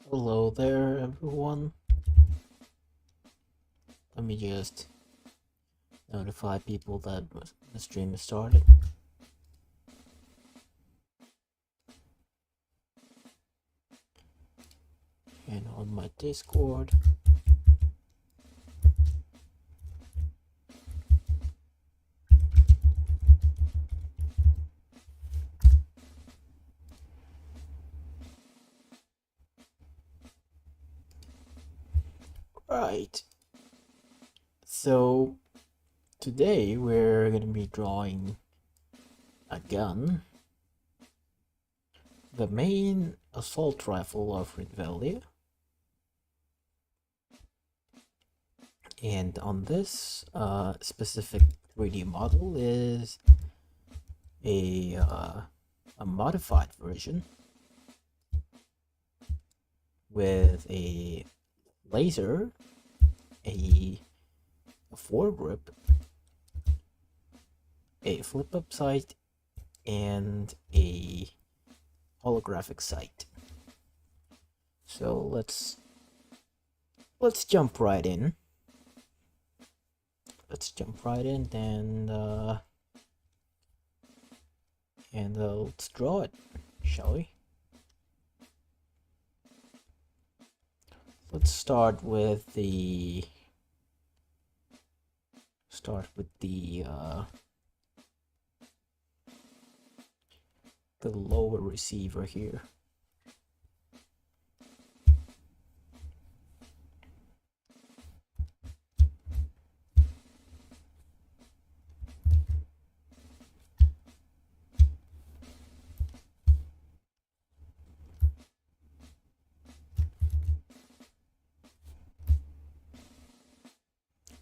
Hello there, everyone. Let me just notify people that the stream has started. And on my Discord. Right. So today we're gonna be drawing a gun. The main assault rifle of Ridvelia. And on this specific 3D model is a modified version with a laser, a foregrip, a flip-up sight, and a holographic sight. So let's jump right in. Let's jump right in and let's draw it, shall we? Let's start with the lower receiver here.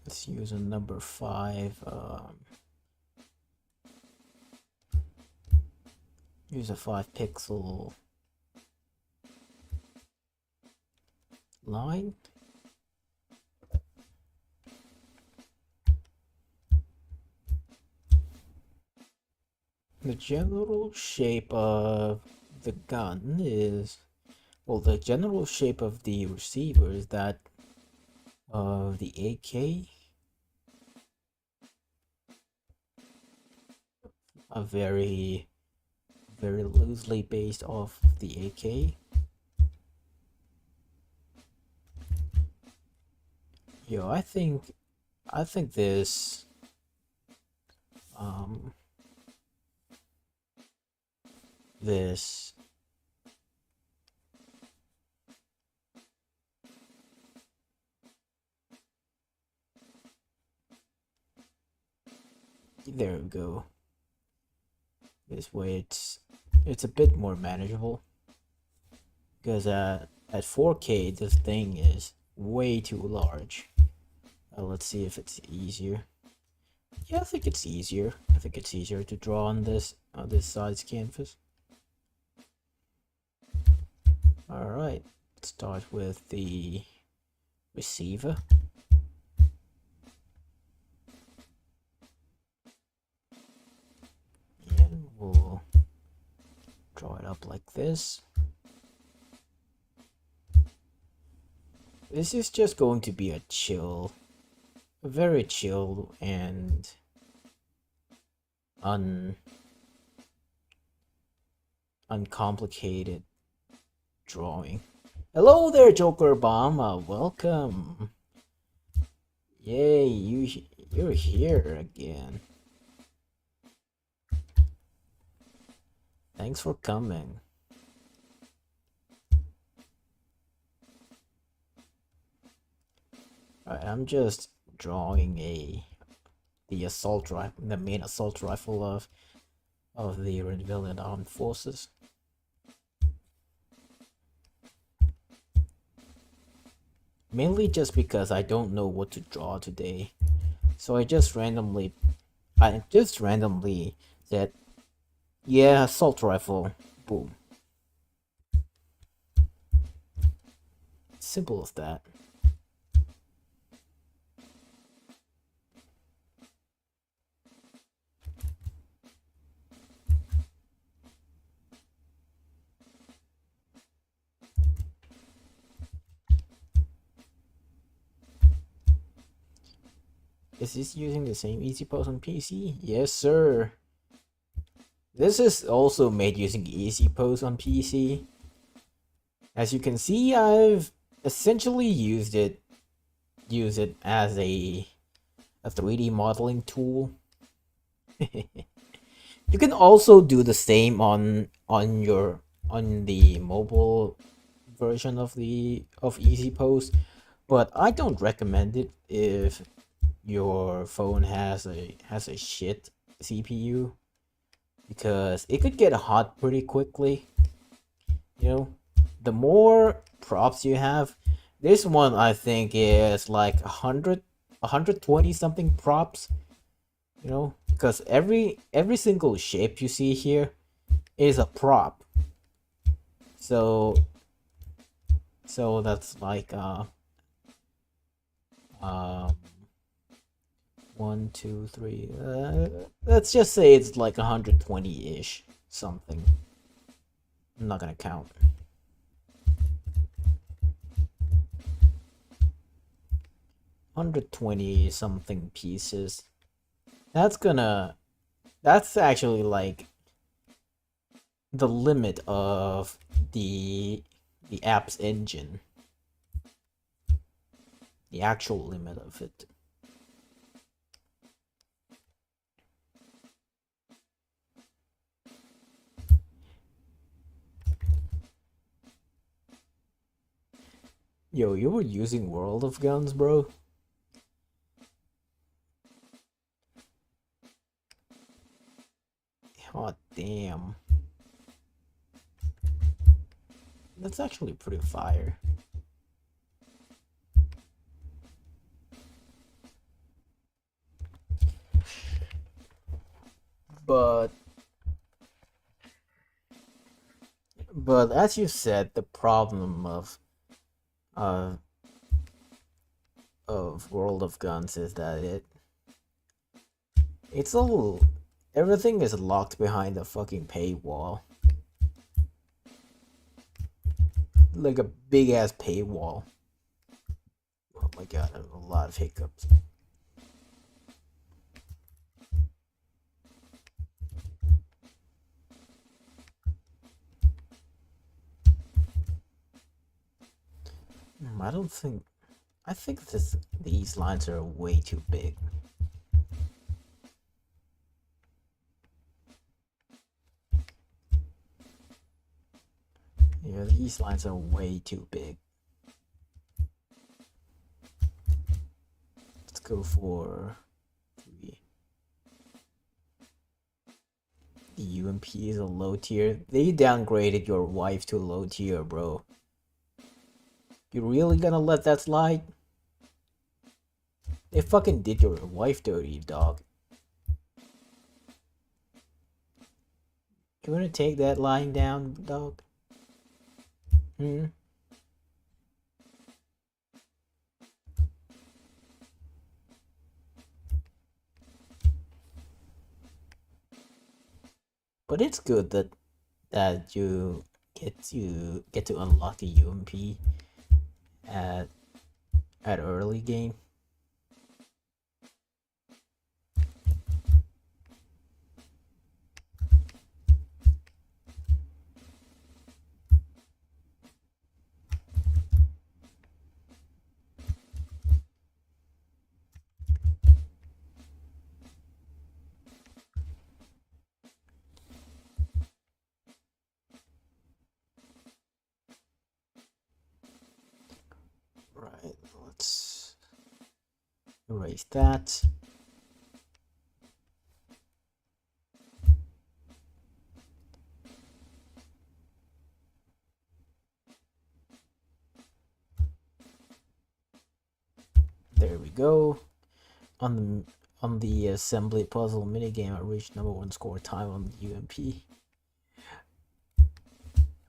Let's use a number 5. Use a 5 pixel line. The general shape of the gun is, well, the general shape of the receiver is that of the AK. A very loosely based off the AK. Yo, I think this this there we go. This way it's a bit more manageable, because at 4K this thing is way too large. Let's see if it's easier. Yeah, I think it's easier. I think it's easier to draw on this size canvas. All right, let's start with the receiver. And we'll draw it up like this. This is just going to be a very chill and uncomplicated drawing. Hello there, Joker Bomb. Welcome. Yay, you're here again. Thanks for coming. Alright, I'm just drawing the assault rifle, the main assault rifle of the Ridvillian Armed Forces. Mainly just because I don't know what to draw today, so I just randomly said, yeah, assault rifle, boom. Simple as that. Is this using the same Easy Pose on PC? Yes, sir. This is also made using Easy Pose on PC. As you can see, I've essentially used it as a 3D modeling tool. You can also do the same on the mobile version of Easy Pose, but I don't recommend it if your phone has a shit CPU, because it could get hot pretty quickly. You know, the more props you have, this one I think is like 120 something props. You know, because every single shape you see here is a prop. So that's like um 1, 2, 3. Let's just say it's like 120-ish something. I'm not gonna count. 120 something pieces. That's actually like the limit of the app's engine. The actual limit of it. Yo, you were using World of Guns, bro? Oh, damn. That's actually pretty fire. But as you said, the problem of World of Guns is that it's all everything is locked behind a fucking paywall. Like a big ass paywall. Oh my god, I have a lot of hiccups. I think these lines are way too big. Yeah, these lines are way too big. Let's go for 3. The UMP is a low tier. They downgraded your wife to low tier, bro. You really gonna let that slide? They fucking did your wife dirty, dog. You wanna take that lying down, dog? Hmm? But it's good that you get to unlock the UMP at early game. Right, let's erase that. There we go. On the assembly puzzle minigame, I reached #1 score time on the UMP.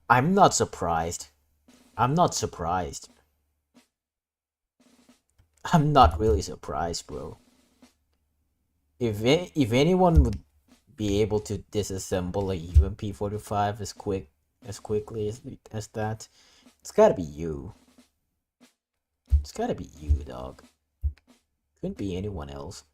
I'm not surprised. I'm not surprised. I'm not really surprised, bro. If anyone would be able to disassemble a UMP-45 as quickly as that, it's gotta be you. It's gotta be you, dog. Couldn't be anyone else.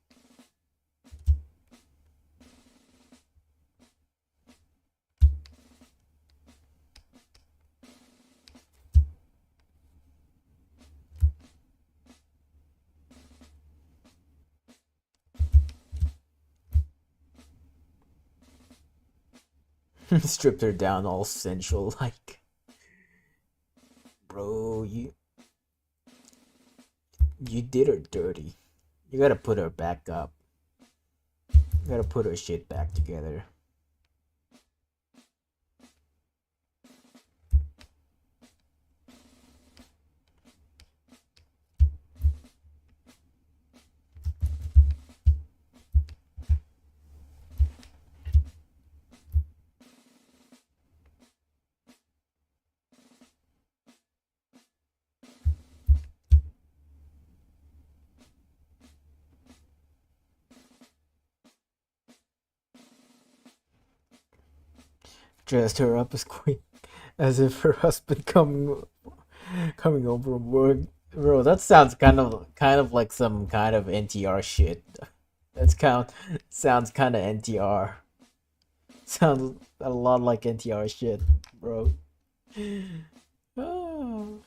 Stripped her down all sensual like. Bro, you did her dirty. You gotta put her back up. You gotta put her shit back together. Dressed her up as queen, as if her husband coming over from work. Bro, that sounds kind of like some kind of NTR shit. Sounds kind of NTR. Sounds a lot like NTR shit, bro. Oh.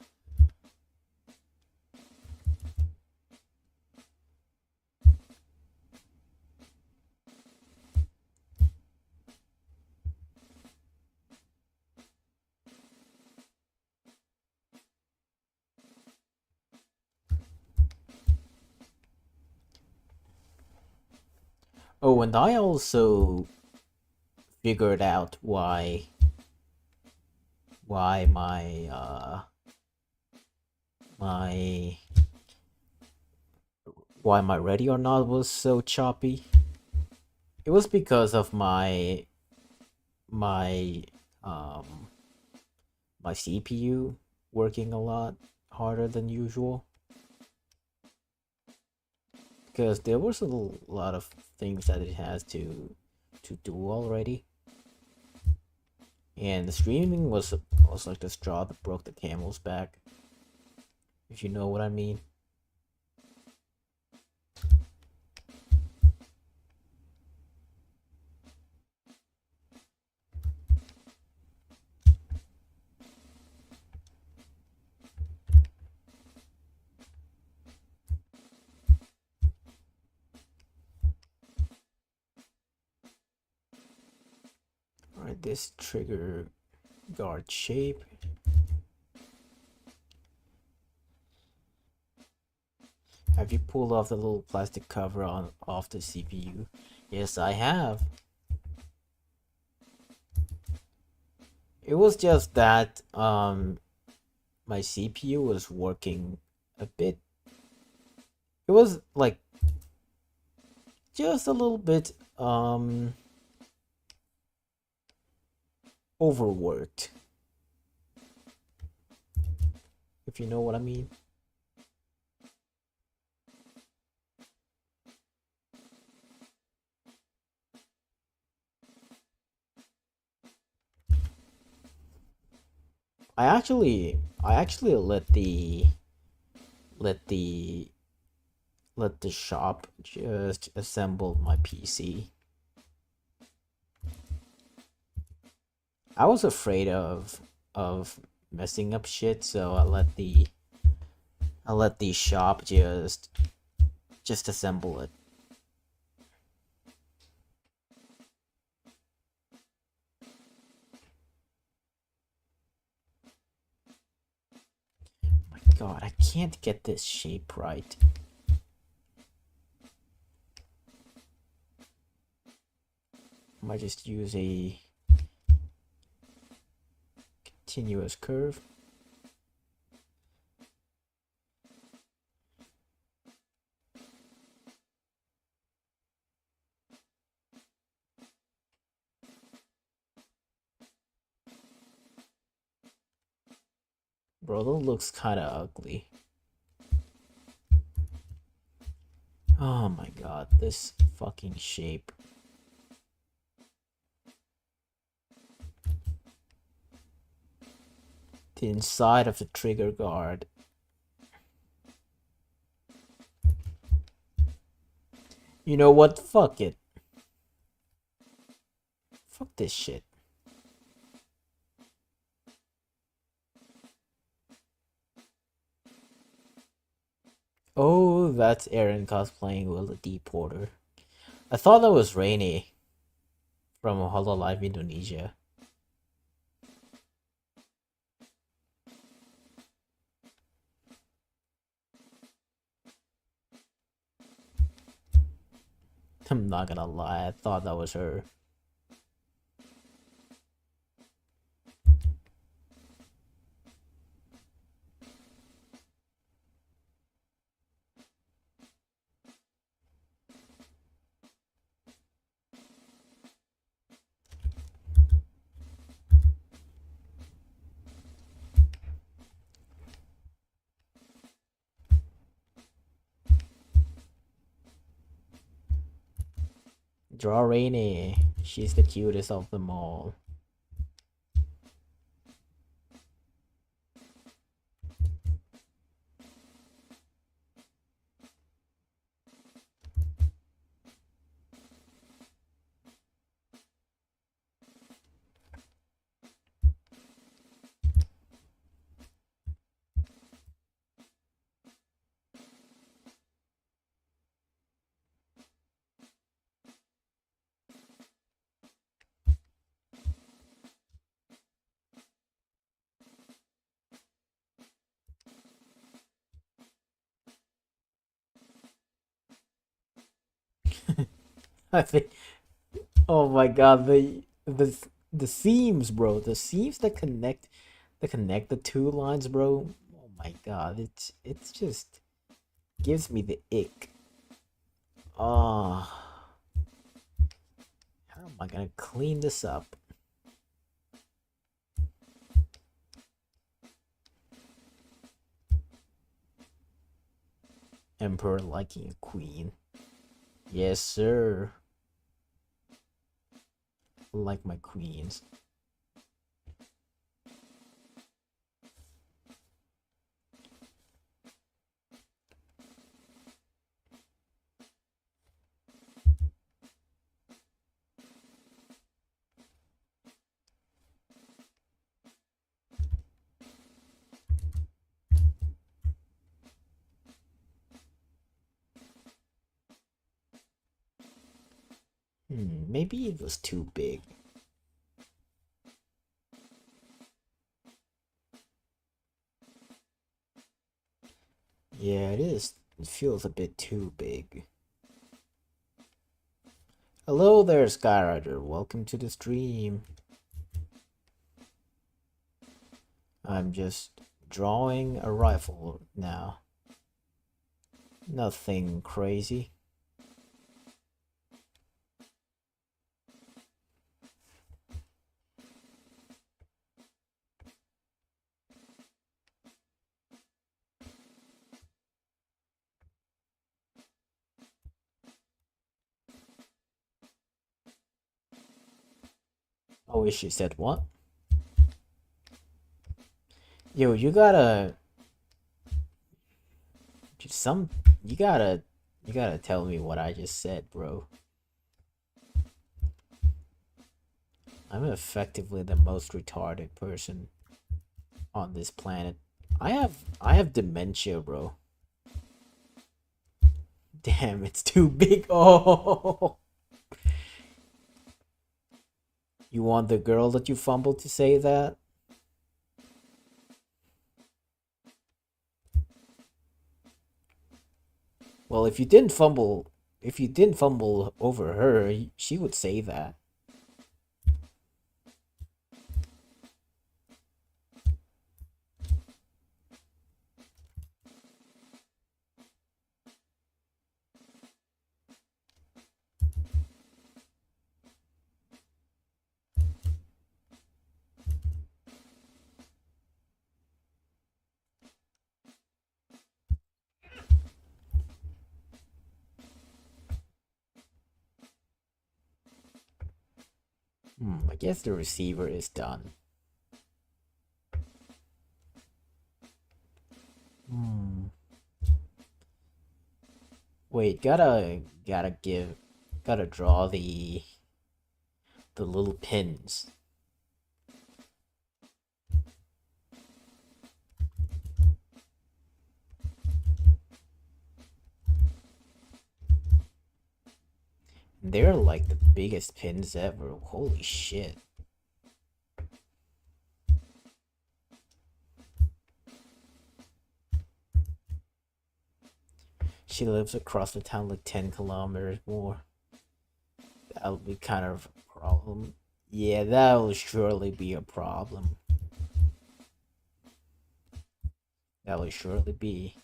Oh, and I also figured out why my why my ready or not was so choppy. It was because of my um my CPU working a lot harder than usual, because there was a lot of things that it has to do already, and the streaming was like the straw that broke the camel's back, if you know what I mean. Alright, this trigger guard shape. Have you pulled off the little plastic cover on off the CPU? Yes, I have. It was just that my CPU was working a bit. It was like just a little bit overworked, if you know what I mean. I actually let the let the shop just assemble my PC. I was afraid of messing up shit, so I let the shop just assemble it. My God, I can't get this shape right. I might just use a continuous curve. Bro, that looks kind of ugly. Oh my God, this fucking shape. The inside of the trigger guard. You know what? Fuck it. Fuck this shit. Oh, that's Aaron cosplaying Willa D. Porter. I thought that was Rainy from Hololive Indonesia. I'm not gonna lie, I thought that was her. Draw Rainy. She's the cutest of them all. I think. Oh my god, the seams, bro. The seams that connect the two lines, bro. Oh my god, it's just gives me the ick. Ah, how am I gonna clean this up? Emperor liking a queen. Yes, sir. Like my queens. Maybe it was too big. Yeah, it is. It feels a bit too big. Hello there, Skyrider. Welcome to the stream. I'm just drawing a rifle now. Nothing crazy. Oh, she said what? Yo, you gotta some you gotta tell me what I just said, bro. I'm effectively the most retarded person on this planet. I have dementia, bro. Damn, it's too big. Oh, you want the girl that you fumbled to say that? Well, if you didn't fumble over her, she would say that. I guess the receiver is done. Wait, gotta draw the little pins. They're like the biggest pins ever. Holy shit. She lives across the town like 10 kilometers more. That'll be kind of a problem. Yeah, that'll surely be a problem. That'll surely be.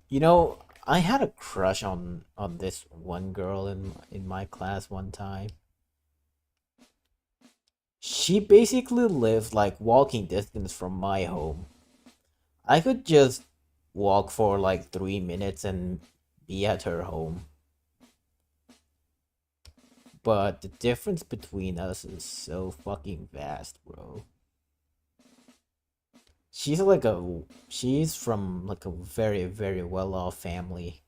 You know, I had a crush on this one girl in my class one time. She basically lived like walking distance from my home. I could just walk for like 3 minutes and be at her home. But the difference between us is so fucking vast, bro. She's from like a very, very well off family.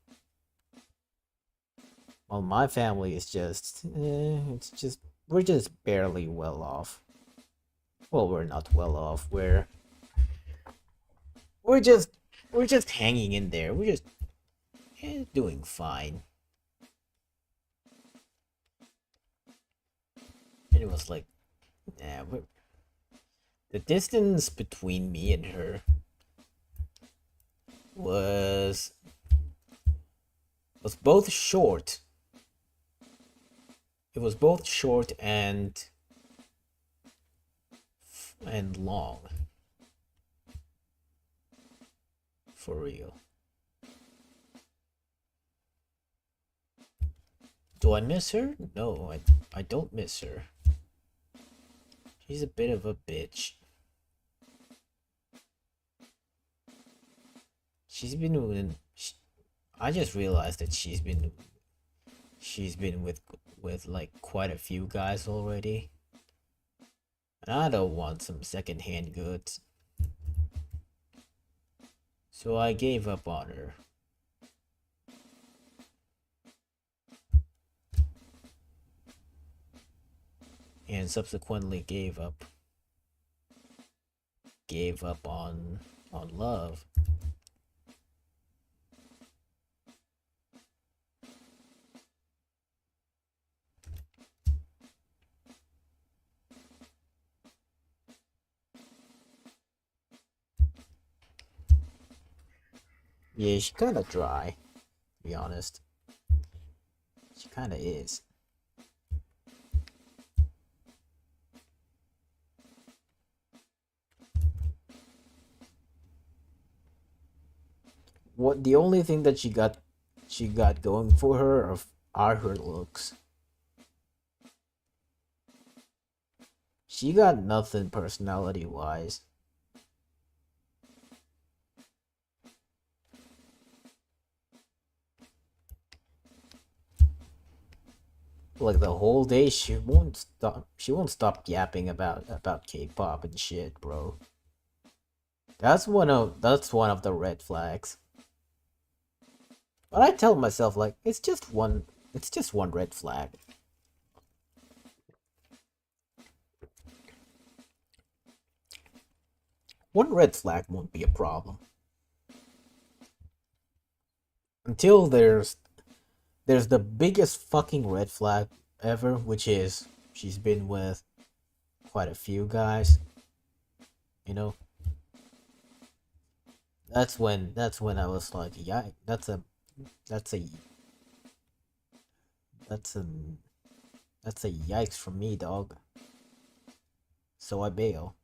Well, my family is it's just, we're just barely well off. Well, we're not well off. We're just, we're just hanging in there. We're just doing fine. And it was like, nah, the distance between me and her was was both short. It was both short and long. For real. Do I miss her? No, I don't miss her. She's a bit of a bitch. She's been with. I just realized that she's been with like quite a few guys already. And I don't want some secondhand goods. So I gave up on her. And subsequently gave up on love. Yeah, she kind of dry, to be honest. She kind of is. What the only thing that she got going for her are her looks. She got nothing personality wise. Like the whole day she won't stop yapping about K-pop and shit, bro. That's one of the red flags. But I tell myself like it's just one red flag. One red flag won't be a problem. Until there's the biggest fucking red flag ever, which is she's been with quite a few guys. You know? That's when I was like, yeah, that's a that's a that's a yikes from me, dog. So I bail.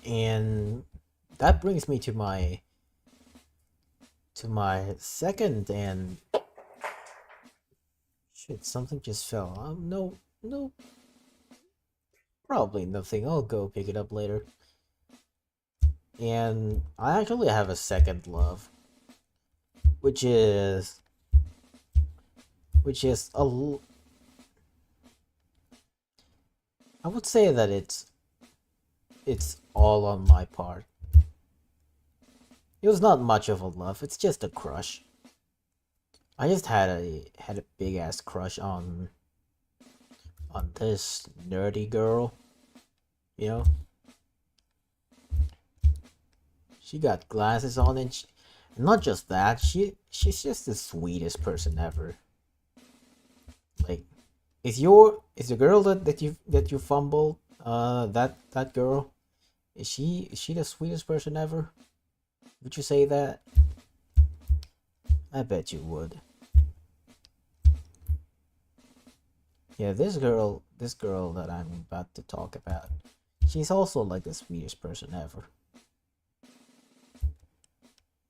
And that brings me to my second and shit, something just fell. No, no, probably nothing. I'll go pick it up later. And I actually have a second love, which is which is I would say that it's all on my part. It was not much of a love. It's just a crush. I just had a big ass crush on this nerdy girl. You know, she got glasses on, and not just that. She's just the sweetest person ever. Like, is the girl that you fumbled? That girl, is she the sweetest person ever? Would you say that? I bet you would. Yeah, this girl that I'm about to talk about, she's also like the sweetest person ever.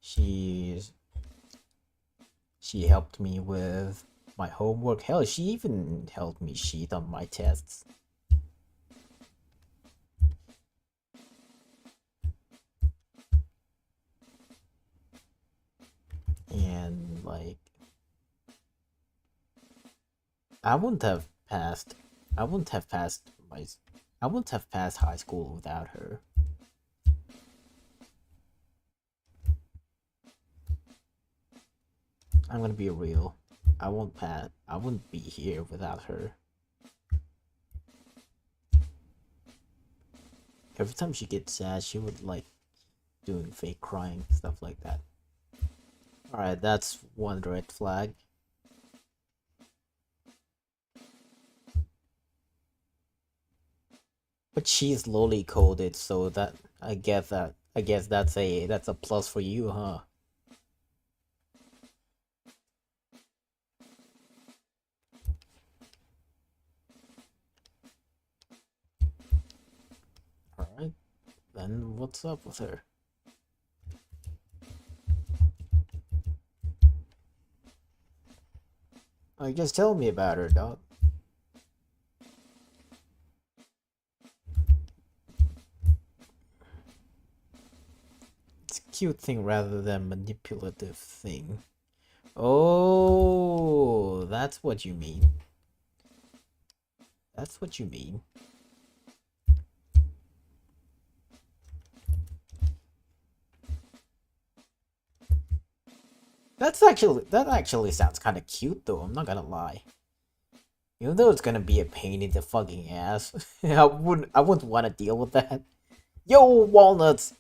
She's she helped me with my homework. Hell, she even helped me cheat on my tests. And like, I wouldn't have passed. I wouldn't have passed my. I wouldn't have passed high school without her. I'm gonna be real. I won't pass. I wouldn't be here without her. Every time she gets sad, she would like doing fake crying, stuff like that. Alright, that's one red flag. But she's lowly coded, so that I guess that's a plus for you, huh? Alright, then what's up with her? Just tell me about her, dog. It's a cute thing rather than manipulative thing. Oh, that's what you mean. That's what you mean. That actually sounds kind of cute though. I'm not gonna lie. Even though it's gonna be a pain in the fucking ass, I wouldn't want to deal with that. Yo, walnuts,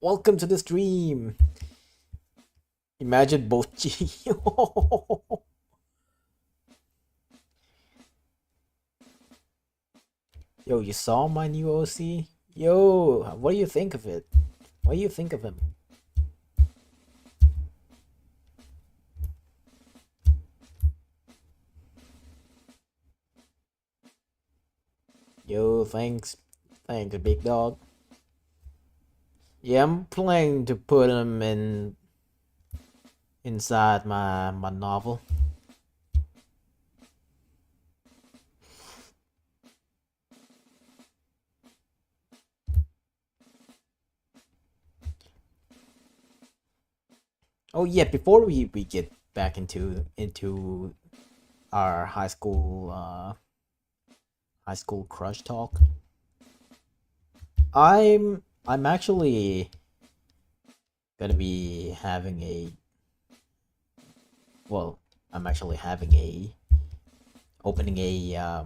welcome to the stream. Imagine both G. Yo, you saw my new OC? Yo, what do you think of it? What do you think of him? Yo, thanks. Thanks, big dog. Yeah, I'm planning to put him inside my novel. Oh yeah, before we get back into our high school crush talk, I'm actually gonna be having a well, I'm actually having a opening a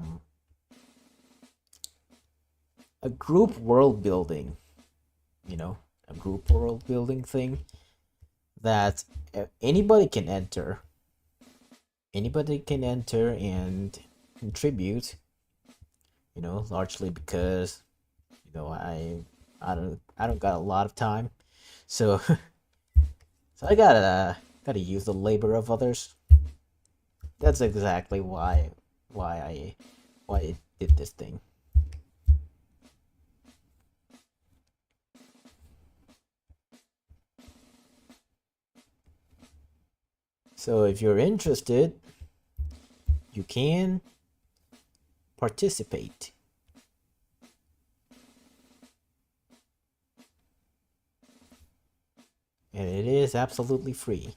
group world building, you know, a group world building thing that anybody can enter. Anybody can enter and contribute, largely because I don't got a lot of time. So so I gotta use the labor of others. That's exactly why I why I did this thing. So if you're interested, you can participate. And it is absolutely free.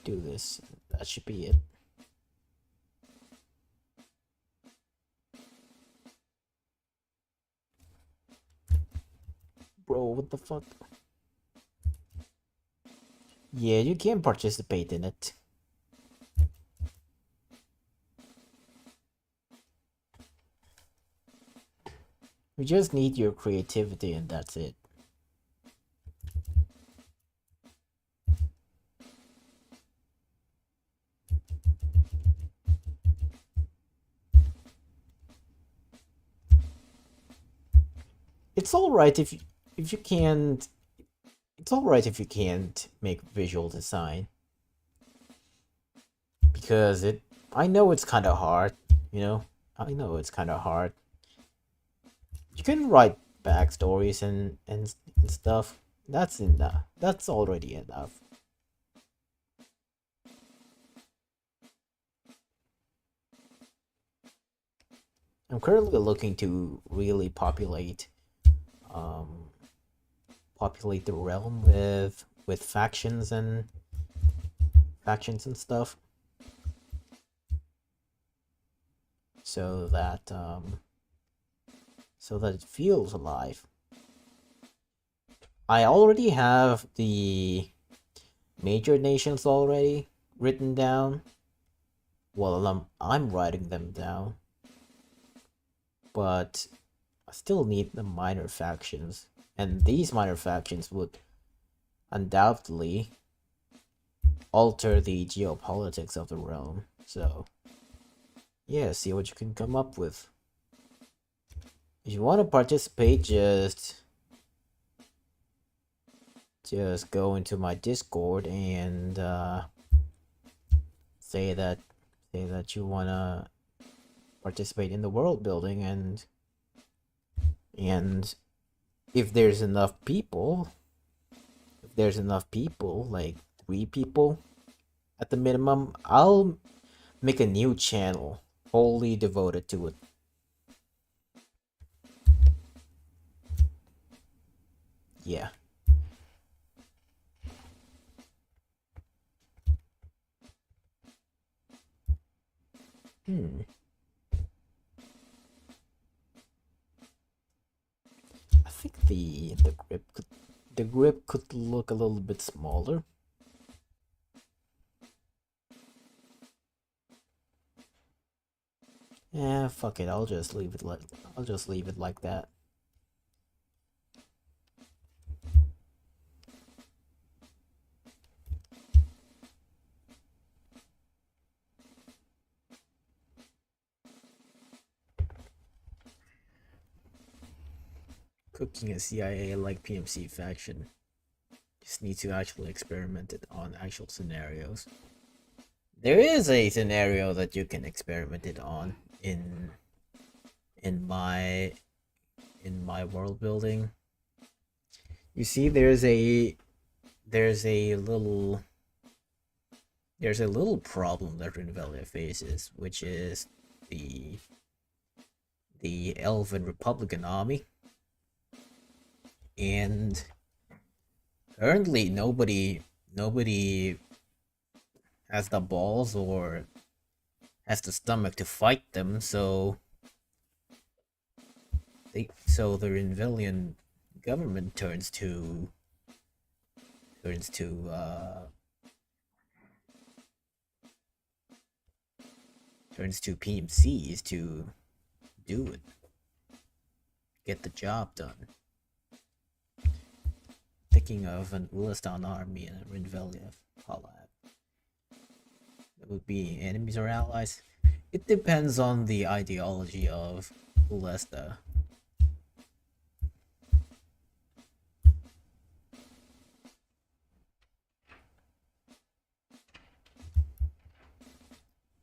do this. That should be it. Bro, what the fuck? Yeah, you can participate in it. We just need your creativity and that's it. It's alright if you can't. It's alright if you can't make visual design, because I know it's kind of hard, you know. I know it's kind of hard. You can write backstories and stuff. That's enough. That's already enough. I'm currently looking to really um, populate the realm with factions and stuff, so that it feels alive. I already have the major nations already written down. Well, I'm writing them down, but I still need the minor factions, and these minor factions would undoubtedly alter the geopolitics of the realm. So, yeah, see what you can come up with. If you want to participate, just go into my Discord and say that you wanna participate in the world building, and if there's enough people, like 3 people at the minimum, I'll make a new channel wholly devoted to it. Yeah. I think the grip could look a little bit smaller. Yeah, fuck it. I'll just leave it like that. Cooking a CIA like PMC faction. Just need to actually experiment it on actual scenarios. There is a scenario that you can experiment it on in my world building. You see, there's a little problem that Rinvelia faces, which is the Elven Republican army, and currently nobody has the balls or has the stomach to fight them, so the Rinvelian government turns to PMCs to do it, get the job done. Thinking of an Ulastan army and a Rinvelia collab. It would be enemies or allies. It depends on the ideology of Ulesta.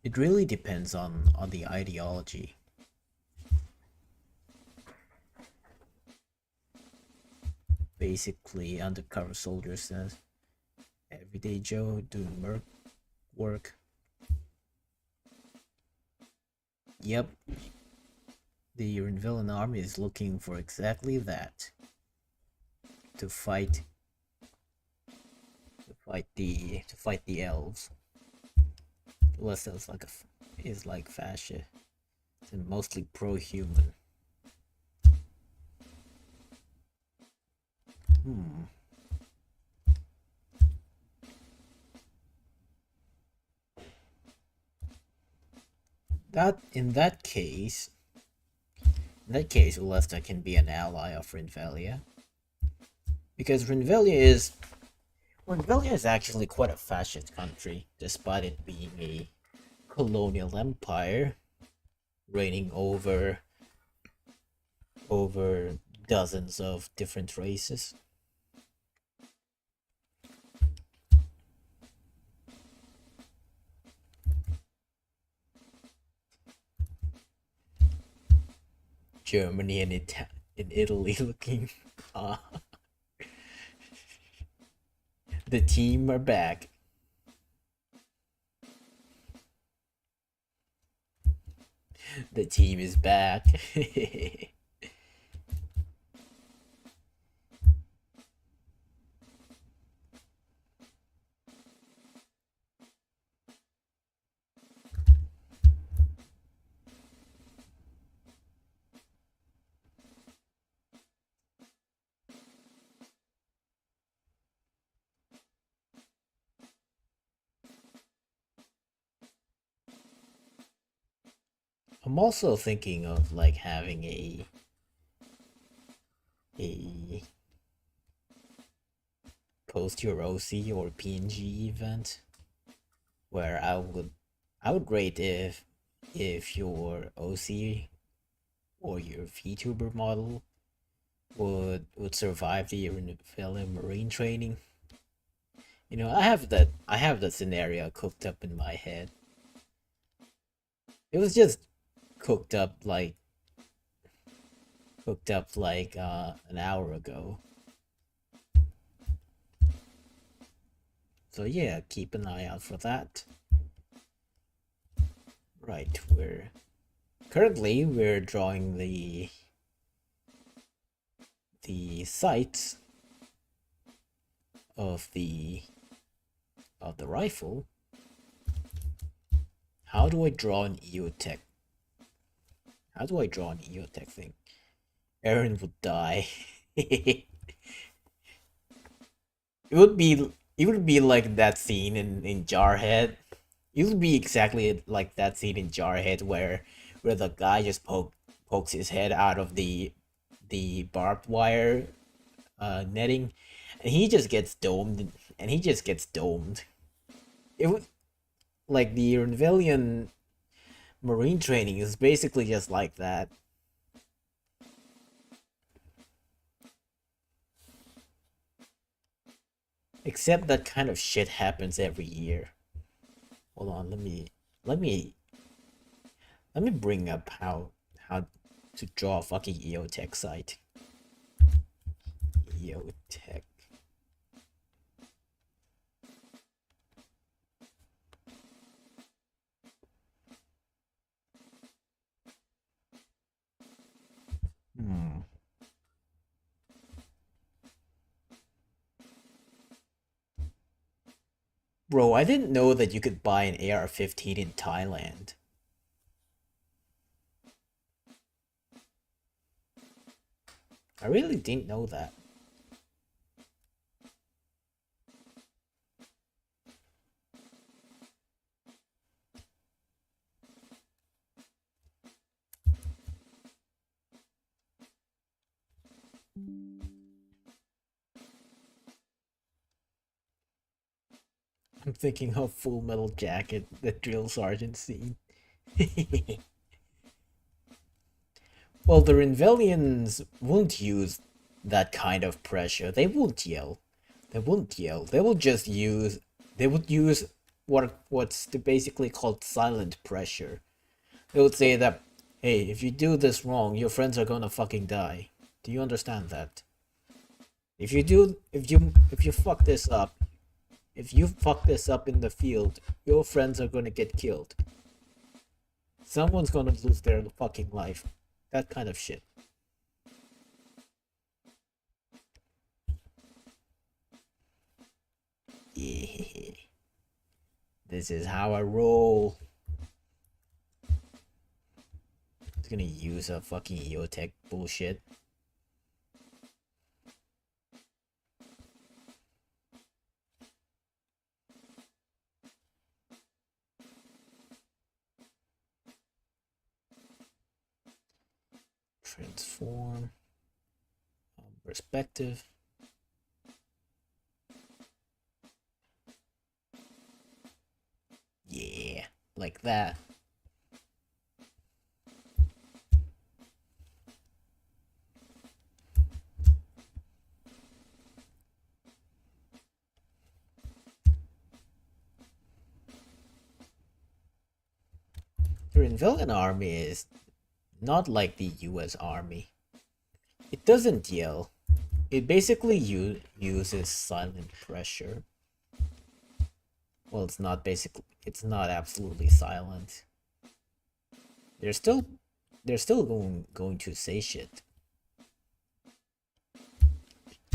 It really depends on the ideology. Basically, undercover soldier says, everyday Joe doing merc work. Yep, the Rinvillain army is looking for exactly that. To fight fight the elves. Less is like is like fascist and mostly pro-human. Hmm. That in that case, Ulesta can be an ally of Rinvelia because Rinvelia is actually quite a fascist country, despite it being a colonial empire reigning over dozens of different races. Germany and Italy looking. Uh, the team are back. The team is back. I'm also thinking of like having a post your OC or PNG event where I would rate if your OC or your VTuber model would survive the Rinvelia Marine training. You know, I have that scenario cooked up in my head. It was just cooked up like an hour ago. So yeah, keep an eye out for that. Right, we're drawing the sights of the rifle. How do I draw an EOTech? How do I draw an EOTech thing? Aaron would die. it it would be like that scene in Jarhead. It would be exactly like that scene in Jarhead where the guy just pokes his head out of the barbed wire netting, and he just gets domed, and he just gets domed. It was like the Rinvelian marine training is basically just like that. Except that kind of shit happens every year. Hold on, let me let me bring up how to draw a fucking EOTech site. EOTech. Hmm. Bro, I didn't know that you could buy an AR-15 in Thailand. I really didn't know that. I'm thinking of Full Metal Jacket, the drill sergeant scene. Well, the Rinvelians won't use that kind of pressure. They won't yell. They won't yell. They will just use. They would use what's basically called silent pressure. They would say that, hey, if you do this wrong, your friends are gonna fucking die. Do you understand that? If you fuck this up, if you fuck this up in the field, your friends are gonna get killed. Someone's gonna lose their fucking life. That kind of shit. Yeah. This is how I roll. It's gonna use a fucking EOTech bullshit. Transform. Perspective. Yeah, like that. The Rinvillian army is not like the US army. It doesn't yell. It basically uses silent pressure. Well, it's not basically. It's not absolutely silent. They're still, going to say shit.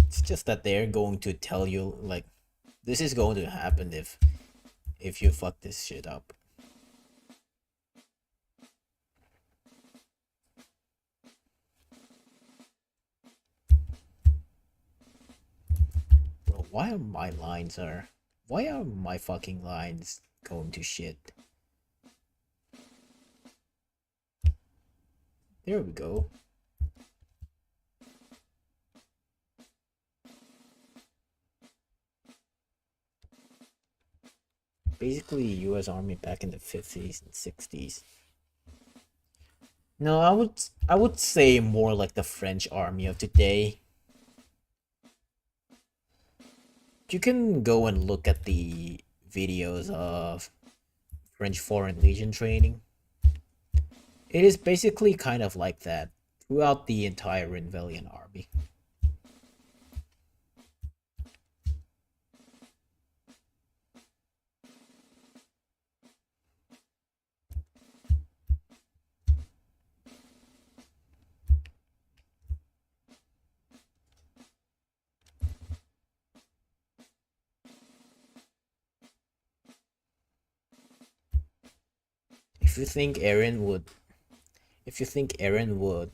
It's just that they're going to tell you like, this is going to happen if you fuck this shit up. Bro, why are my fucking lines going to shit? There we go. Basically, U.S. Army back in the 50s and 60s. No, I would say more like the French army of today. You can go and look at the videos of French Foreign Legion training. It is basically kind of like that throughout the entire Rinvillian army. If you think Aaron would, if you think Aaron would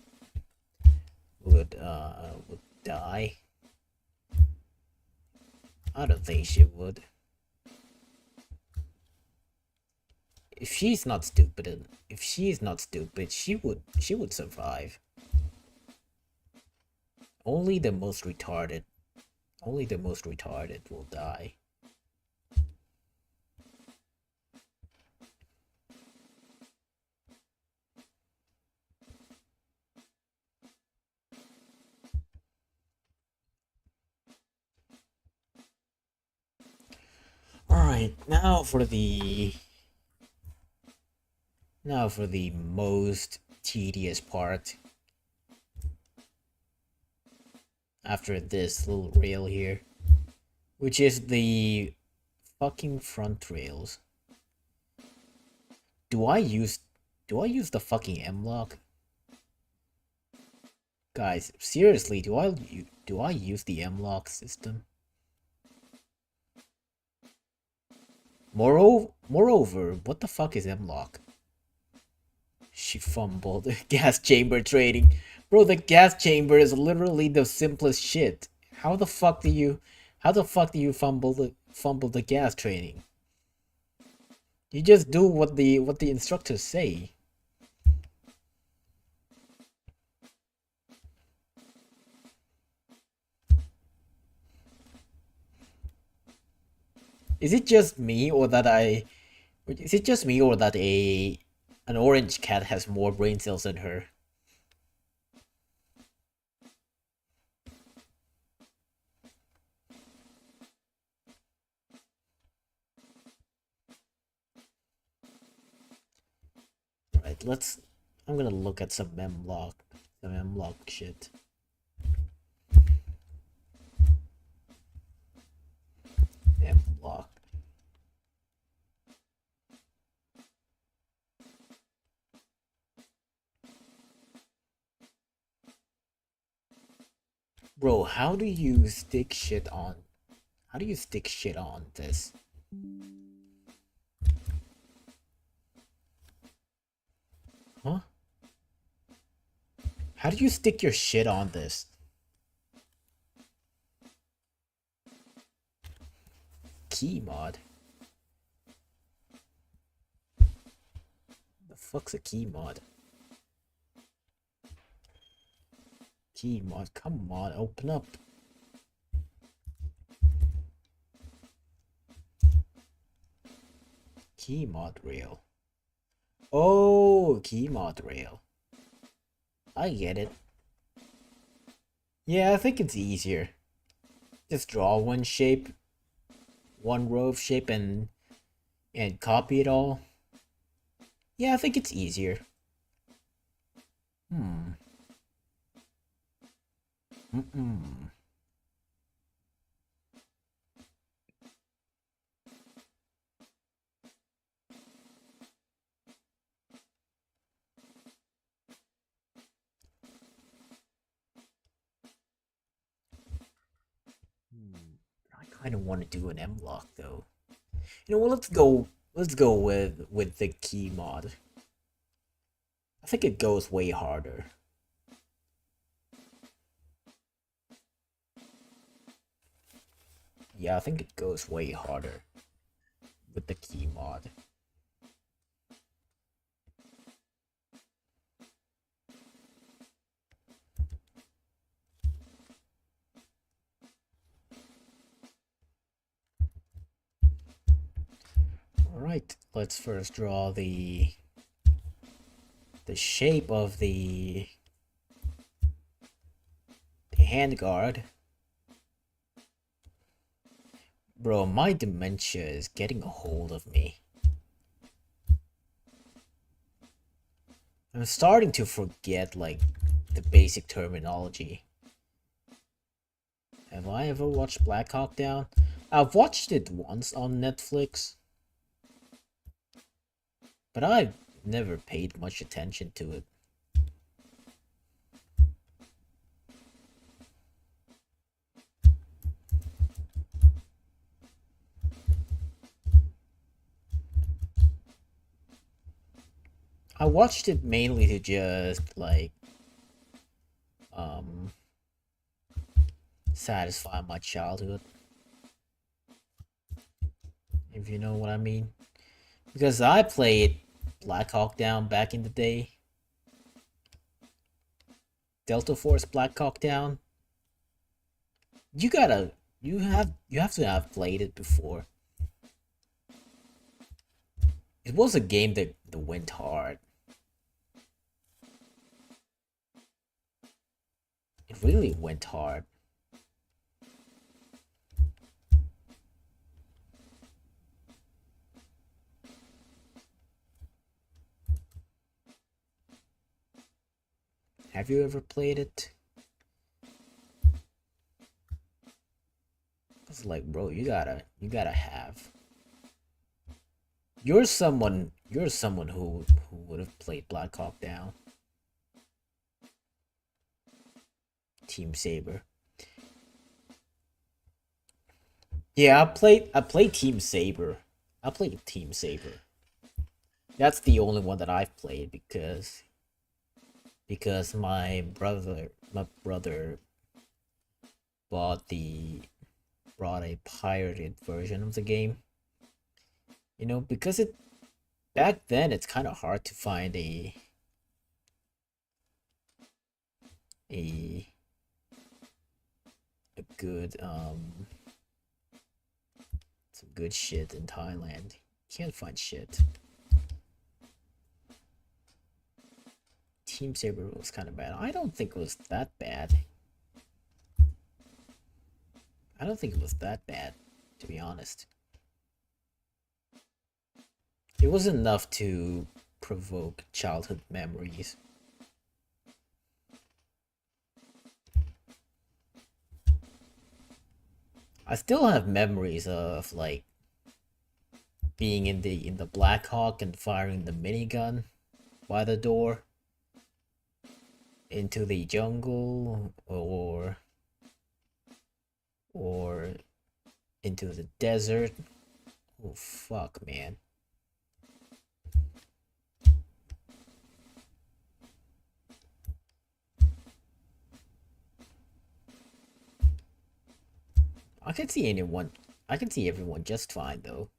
die, I don't think she would. If she's not stupid, she would survive. Only the most retarded will die. Alright, now for the most tedious part. After this little rail here, which is the fucking front rails. Do I use the fucking M-lock? Guys, seriously, do I use the M-lock system? Moreover, what the fuck is M-lock? She fumbled. Gas chamber trading. Bro, the gas chamber is literally the simplest shit. How the fuck do you fumble the gas trading? You just do what the instructors say. Is it just me or that an orange cat has more brain cells than her? Right, I'm gonna look at some M-lock shit. M-lock. Bro, how do you stick shit on this? Huh? How do you stick your shit on this? Key mod? The fuck's a key mod? Key mod, come on, open up. Key mod rail. Oh, key mod rail. I get it. Yeah, I think it's easier. Just draw one shape, one row of shape, and copy it all. Yeah, I think it's easier. Hmm. Mm-mm. I kind of want to do an M lock though. You know what? Let's go. Let's go with the key mod. I think it goes way harder. Yeah, I think it goes way harder with the key mod. Alright, let's first draw the shape of the handguard. Bro, my dementia is getting a hold of me. I'm starting to forget, like, the basic terminology. Have I ever watched Black Hawk Down? I've watched it once on Netflix, but I've never paid much attention to it. I watched it mainly to just, like, um, satisfy my childhood, if you know what I mean. Because I played Black Hawk Down back in the day. Delta Force Black Hawk Down. You gotta you have to have played it before. It was a game that went hard. It really went hard. Have you ever played it? It's like, bro, you gotta have. You're someone who would have played Black Hawk Down. Team Saber. Yeah, I played Team Saber. I played Team Saber. That's the only one that I've played because my brother bought the brought a pirated version of the game. You know, because it back then it's kind of hard to find a a good some good shit in Thailand. Can't find shit. Team Saber was kind of bad. I don't think it was that bad. I don't think it was that bad, to be honest. It was enough to provoke childhood memories. I still have memories of like being in the Black Hawk and firing the minigun by the door into the jungle or into the desert. Oh fuck, man. I can see anyone. I can see everyone just fine though.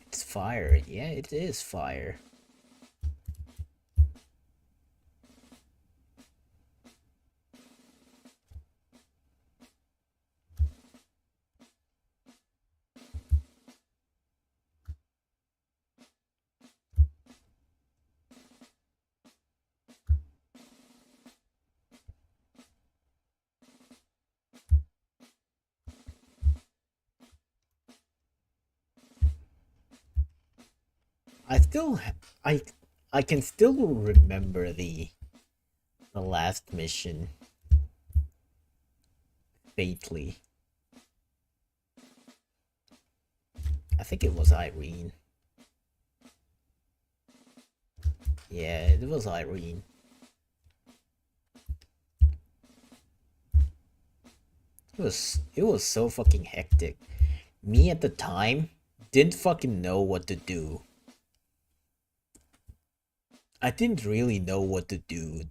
It's fire. Yeah, it is fire. I still, I, I can still remember the last mission faintly. I think it was Irene. Yeah, it was Irene. It was so fucking hectic. Me at the time didn't fucking know what to do. I didn't really know what to do.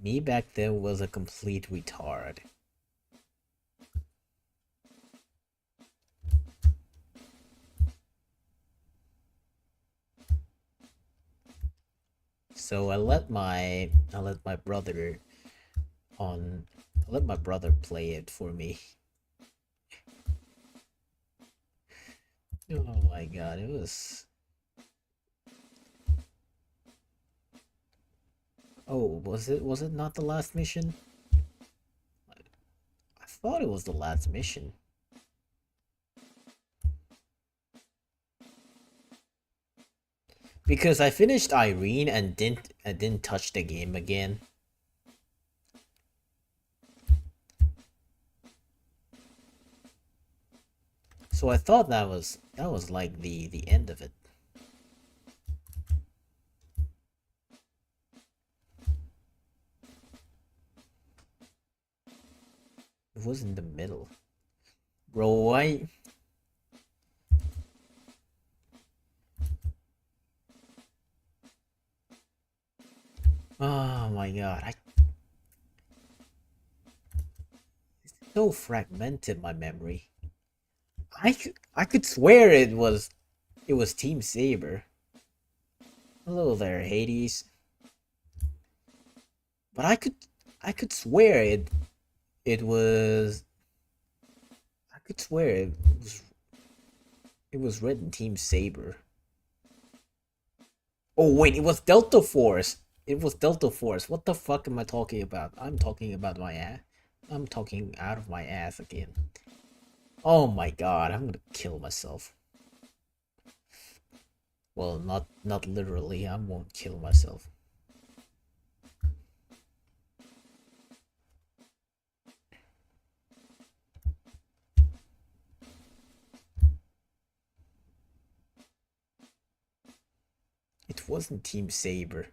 Me back then was a complete retard. So I let my brother on I let my brother play it for me. Oh my god, it was. Oh, was it not the last mission? I thought it was the last mission. Because I finished Irene and didn't touch the game again. So I thought that was like the end of it. It was in the middle. Bro, why? Oh my god, I so fragmented my memory. I could swear it was Team Saber. Hello there, Hades. But I could swear it was I could swear it was written Team Saber. Oh wait, it was Delta Force. It was Delta Force. What the fuck am I talking about? I'm talking about my ass. I'm talking out of my ass again. Oh my god, I'm gonna kill myself. Well, not literally. I won't kill myself. It wasn't Team Saber.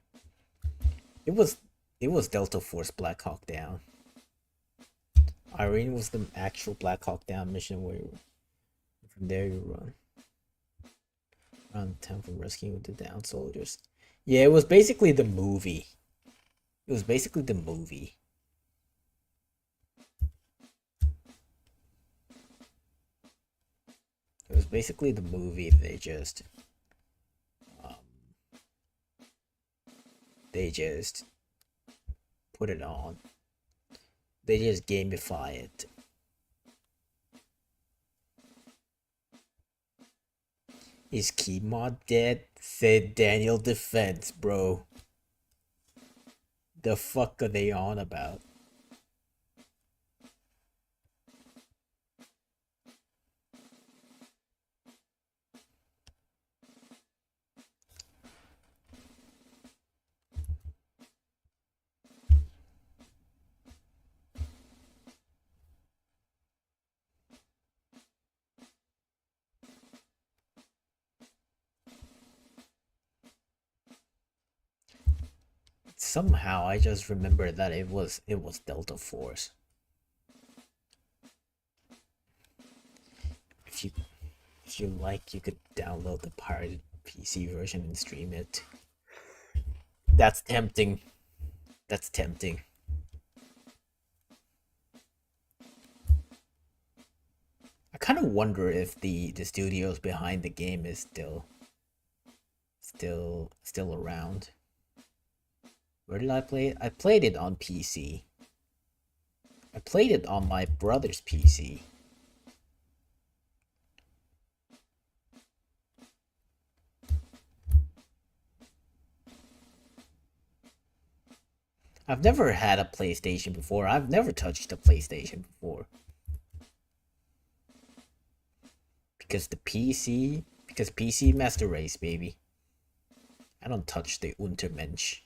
It was it was Delta Force Black Hawk Down. Irene was the actual Black Hawk Down mission where from there you run around town from rescuing the down soldiers. Yeah, it was basically the movie. It was basically the movie. It was basically the movie. Um, they just put it on. They just gamify it. Is Keymod dead? Said Daniel Defense, bro. The fuck are they on about? somehow I just remember that it was Delta Force. If you if you like, you could download the pirated PC version and stream it. That's tempting. That's tempting. I kind of wonder if the studios behind the game is still around. Where did I play it? I played it on PC. I played it on my brother's PC. I've never had a PlayStation before. I've never touched a PlayStation before. Because PC Master Race, baby. I don't touch the Untermensch.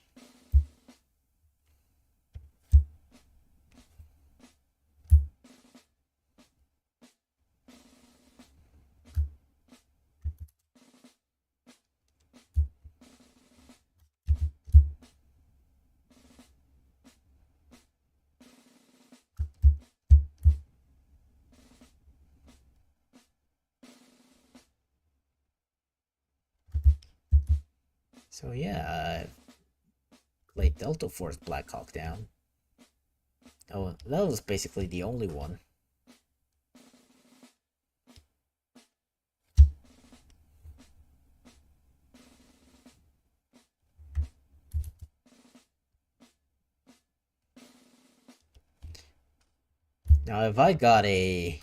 So yeah, I played Delta Force Black Hawk Down. Oh, that was basically the only one. Now, if I got a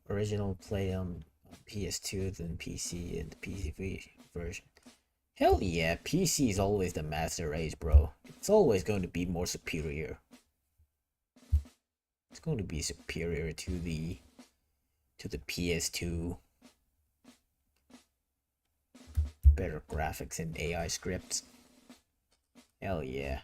original play on PS2 than PC and the PC version, hell yeah, PC is always the master race, bro. It's always going to be more superior. It's going to be superior to the PS2. Better graphics and AI scripts. Hell yeah.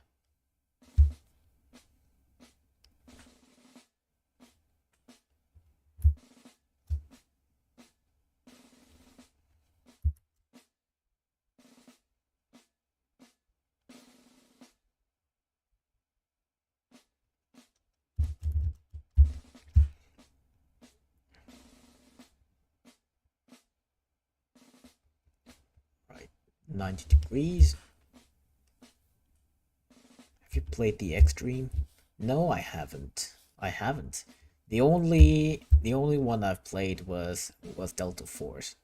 Right. 90 degrees. Have you played the Extreme? No, I haven't. I haven't. The only one I've played was Delta Force.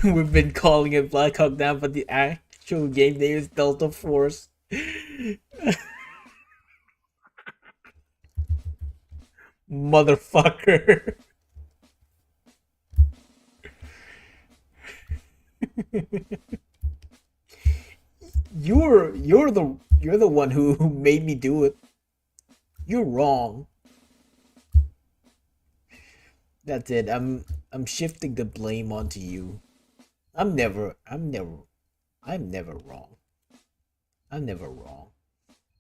We've been calling it Black Hawk Down, but the actual game name is Delta Force. Motherfucker. You're the one who made me do it. You're wrong. That's it. I'm shifting the blame onto you. I'm never wrong. I'm never wrong.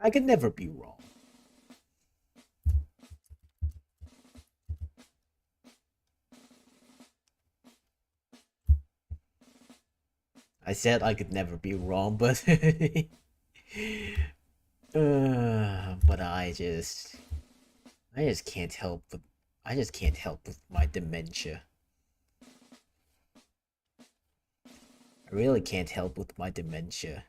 I can never be wrong. I said I could never be wrong, but but I just can't help with I just can't help with my dementia. I really can't help with my dementia.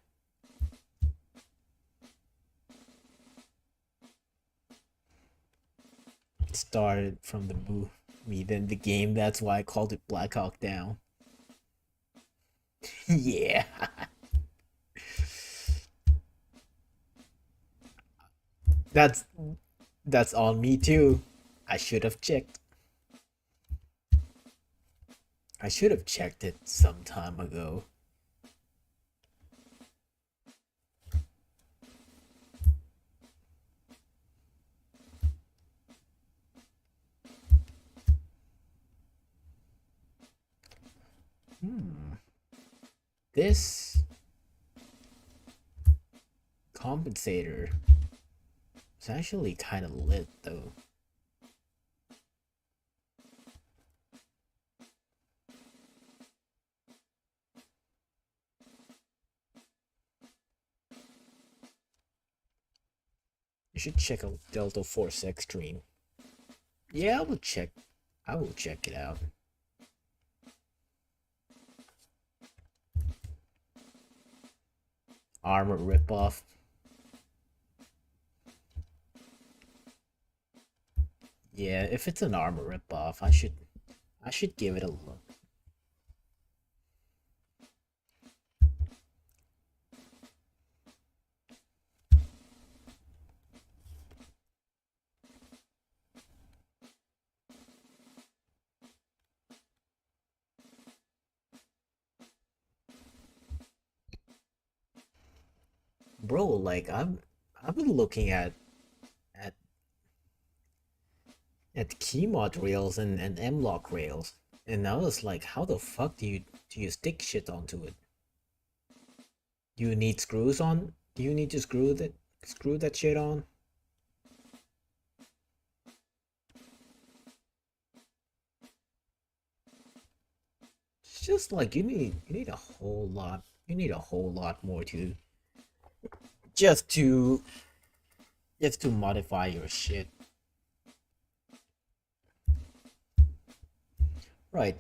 It started from the movie, then the game. That's why I called it Black Hawk Down. Yeah. That's that's on me too. I should have checked. I should have checked it some time ago. Hmm. This compensator is actually kind of lit though. You should check out Delta Force Extreme. Yeah, I will check. I will check it out. Armor ripoff. Yeah, if it's an armor ripoff, I should give it a look. Bro, like I've been looking at at keymod rails and mlock rails, and I was like, how the fuck do you stick shit onto it? Do you need screws on? Do you need to screw that shit on? It's just like you need a whole lot. You need a whole lot more to just to just to modify your shit. Right.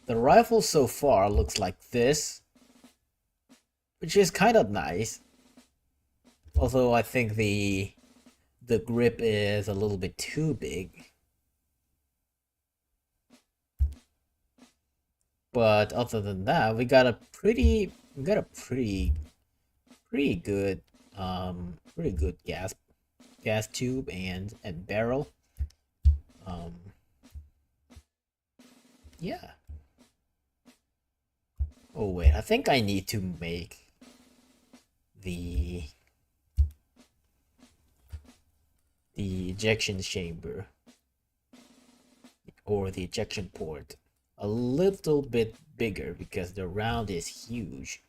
The rifle so far looks like this, which is kind of nice. Although I think the grip is a little bit too big. But other than that, we got a pretty good pretty good gas tube and barrel. Um yeah. Oh wait, I think I need to make the the ejection chamber or the ejection port a little bit bigger because the round is huge.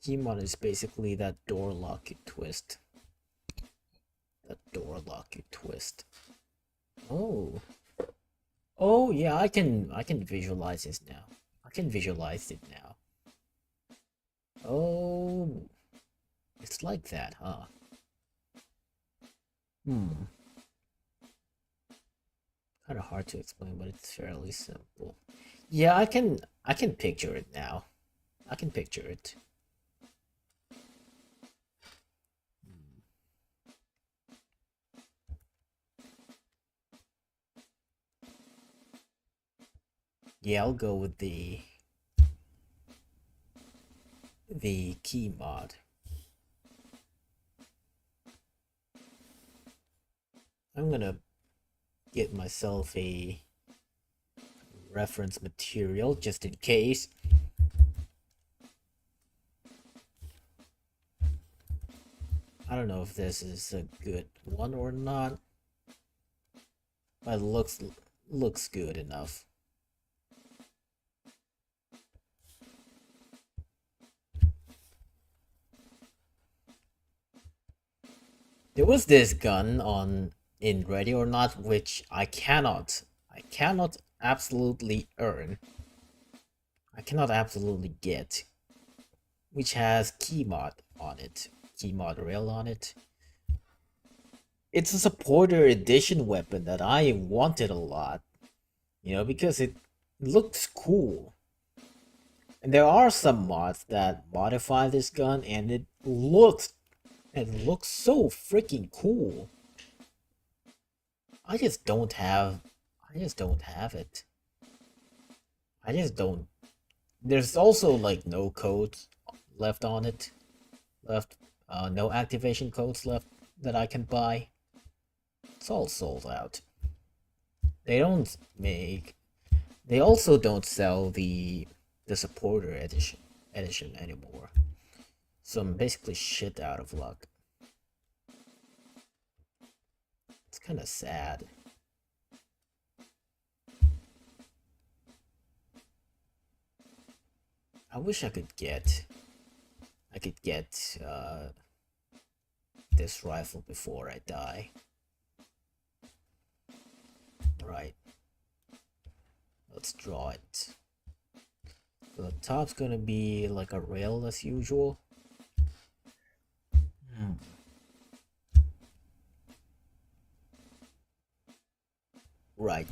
Keymoney is basically that door lock you twist. That door lock you twist. Oh. Oh yeah, I can visualize this now. I can visualize it now. Oh, it's like that, huh? Hmm. Kind of hard to explain, but it's fairly simple. Yeah, I can picture it now. I can picture it. Hmm. Yeah, I'll go with the key mod. I'm gonna get myself a reference material just in case. I don't know if this is a good one or not, but it looks good enough. There was this gun on in Ready or Not which I cannot absolutely earn. I cannot absolutely get, which has keymod on it, keymod rail on it. It's a supporter edition weapon that I wanted a lot, You know, because it looks cool. And there are some mods that modify this gun, and it looks so freaking cool. I just don't have I just don't have it. I just don't. There's also like no codes left on it. Left no activation codes left that I can buy. It's all sold out. They don't make they also don't sell the supporter edition anymore. So I'm basically shit out of luck. It's kind of sad. I wish I could get this rifle before I die. Right. Let's draw it. So the top's gonna be like a rail as usual. Hmm. Right.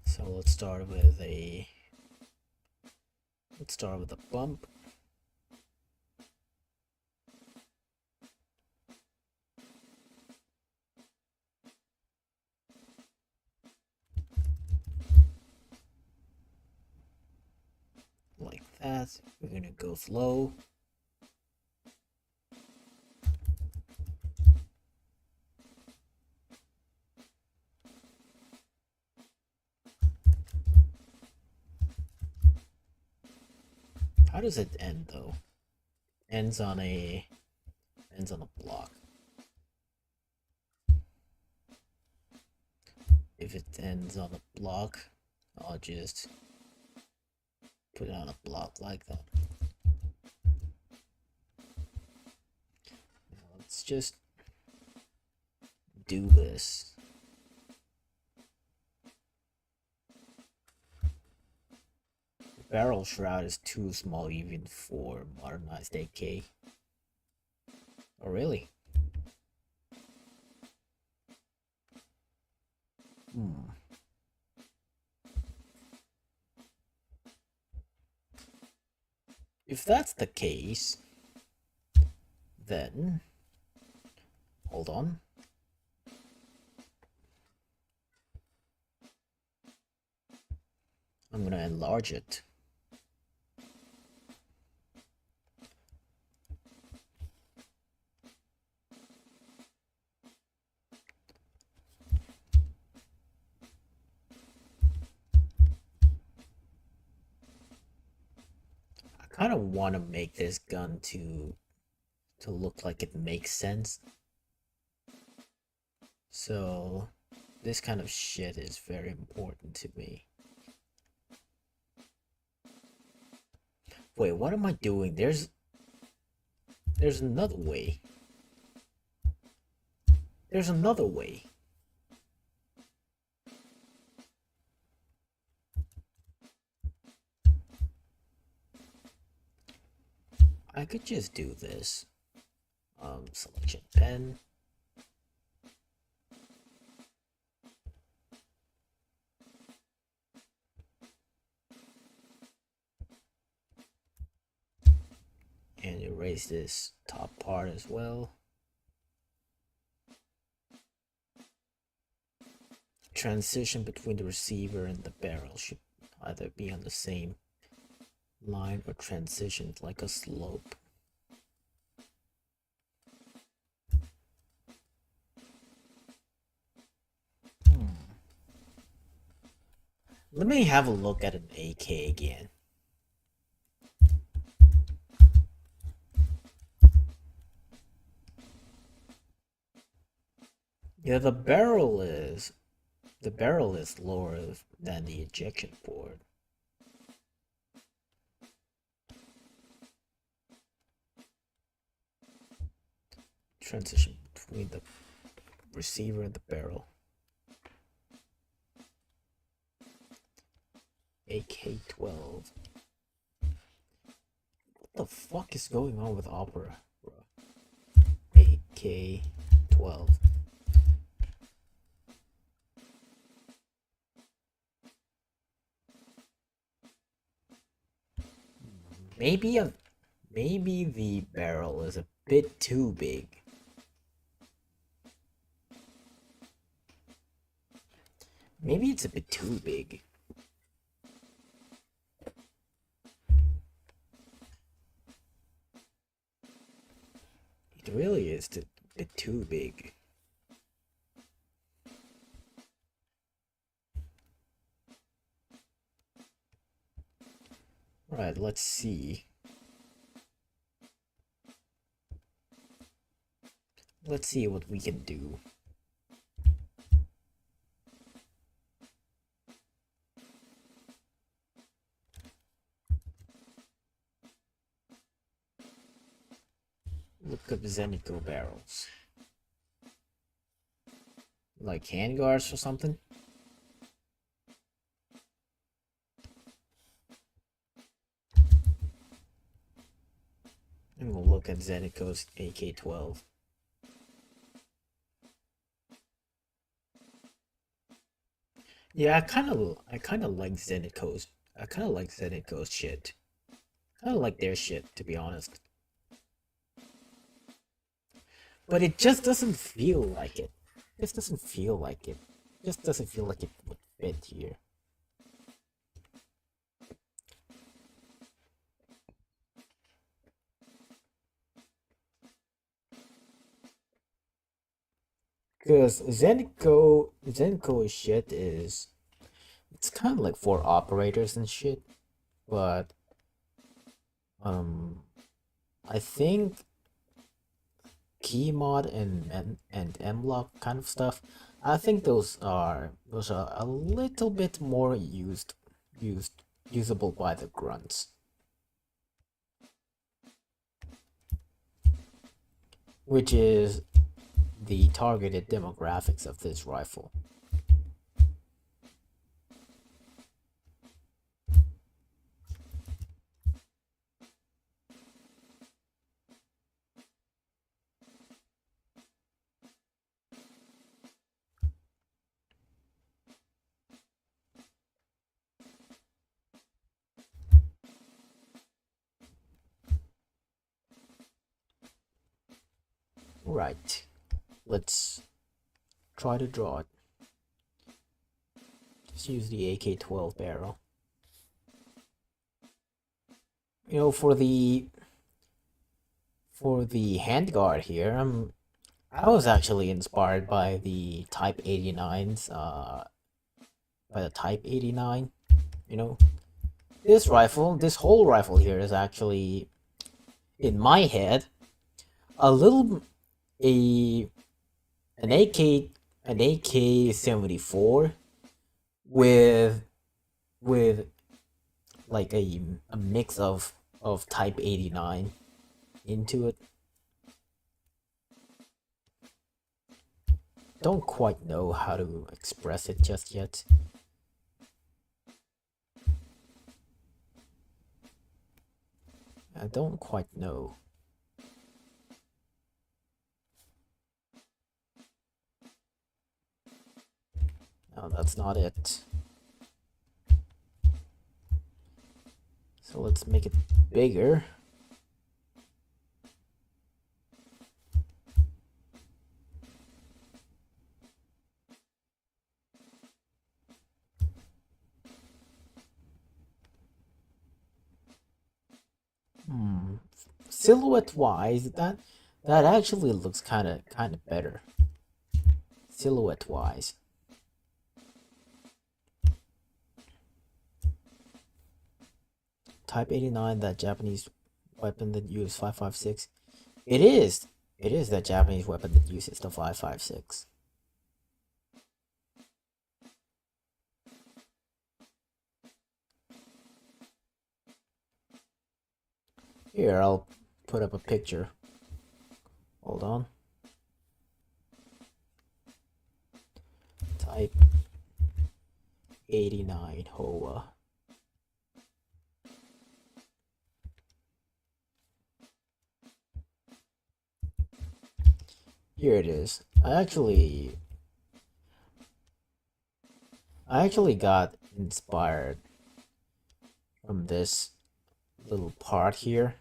So let's start with a bump. Like that. We're gonna go slow. How does it end though? Ends on a block. If it ends on a block, I'll just put it on a block like that. Now let's just do this. The barrel shroud is too small even for modernized AK. Oh really? Hmm. If that's the case, then hold on. I'm gonna enlarge it. I kind of want to make this gun to look like it makes sense. So this kind of shit is very important to me. Wait, what am I doing? There's another way. There's another way. I could just do this. Selection pen. And erase this top part as well. Transition between the receiver and the barrel should either be on the same line or transition like a slope. Let me have a look at an AK again. Yeah, the barrel is lower than the ejection port. Transition between the receiver and the barrel. AK-12. What the fuck is going on with Opera, bro? AK-12. Maybe the barrel is a bit too big. Maybe it's a bit too big. It really is a bit too big. Right, let's see. Let's see what we can do. Look up Zenico barrels. Like handguards or something? And we'll look at Zenico's AK-12. Yeah, I kind of like Zenico's. I kind of like Zenico's shit. Kind of like their shit, to be honest. But it just doesn't feel like it. It just doesn't feel like it. It just doesn't feel like it would fit here. Because Zenko shit is, it's kind of like for operators and shit, but I think Keymod and Mlock kind of stuff, I think those are a little bit more usable by the grunts, which is the targeted demographics of this rifle. Right, let's try to draw it. Just use the AK-12 barrel. You know, for the handguard here, I was actually inspired by the Type 89s, by the Type 89. You know, this whole rifle here is actually, in my head, a little an AK-74 with like a mix of Type 89 into it. Don't quite know how to express it just yet. I don't quite know. No, that's not it. So let's make it bigger. Silhouette wise, that actually looks kind of better. Silhouette wise. Type 89, that Japanese weapon that uses 5.56. It is that Japanese weapon that uses the 5.56. Here, I'll put up a picture. Hold on. Type 89 Hoa. Here it is. I actually got inspired from this little part here.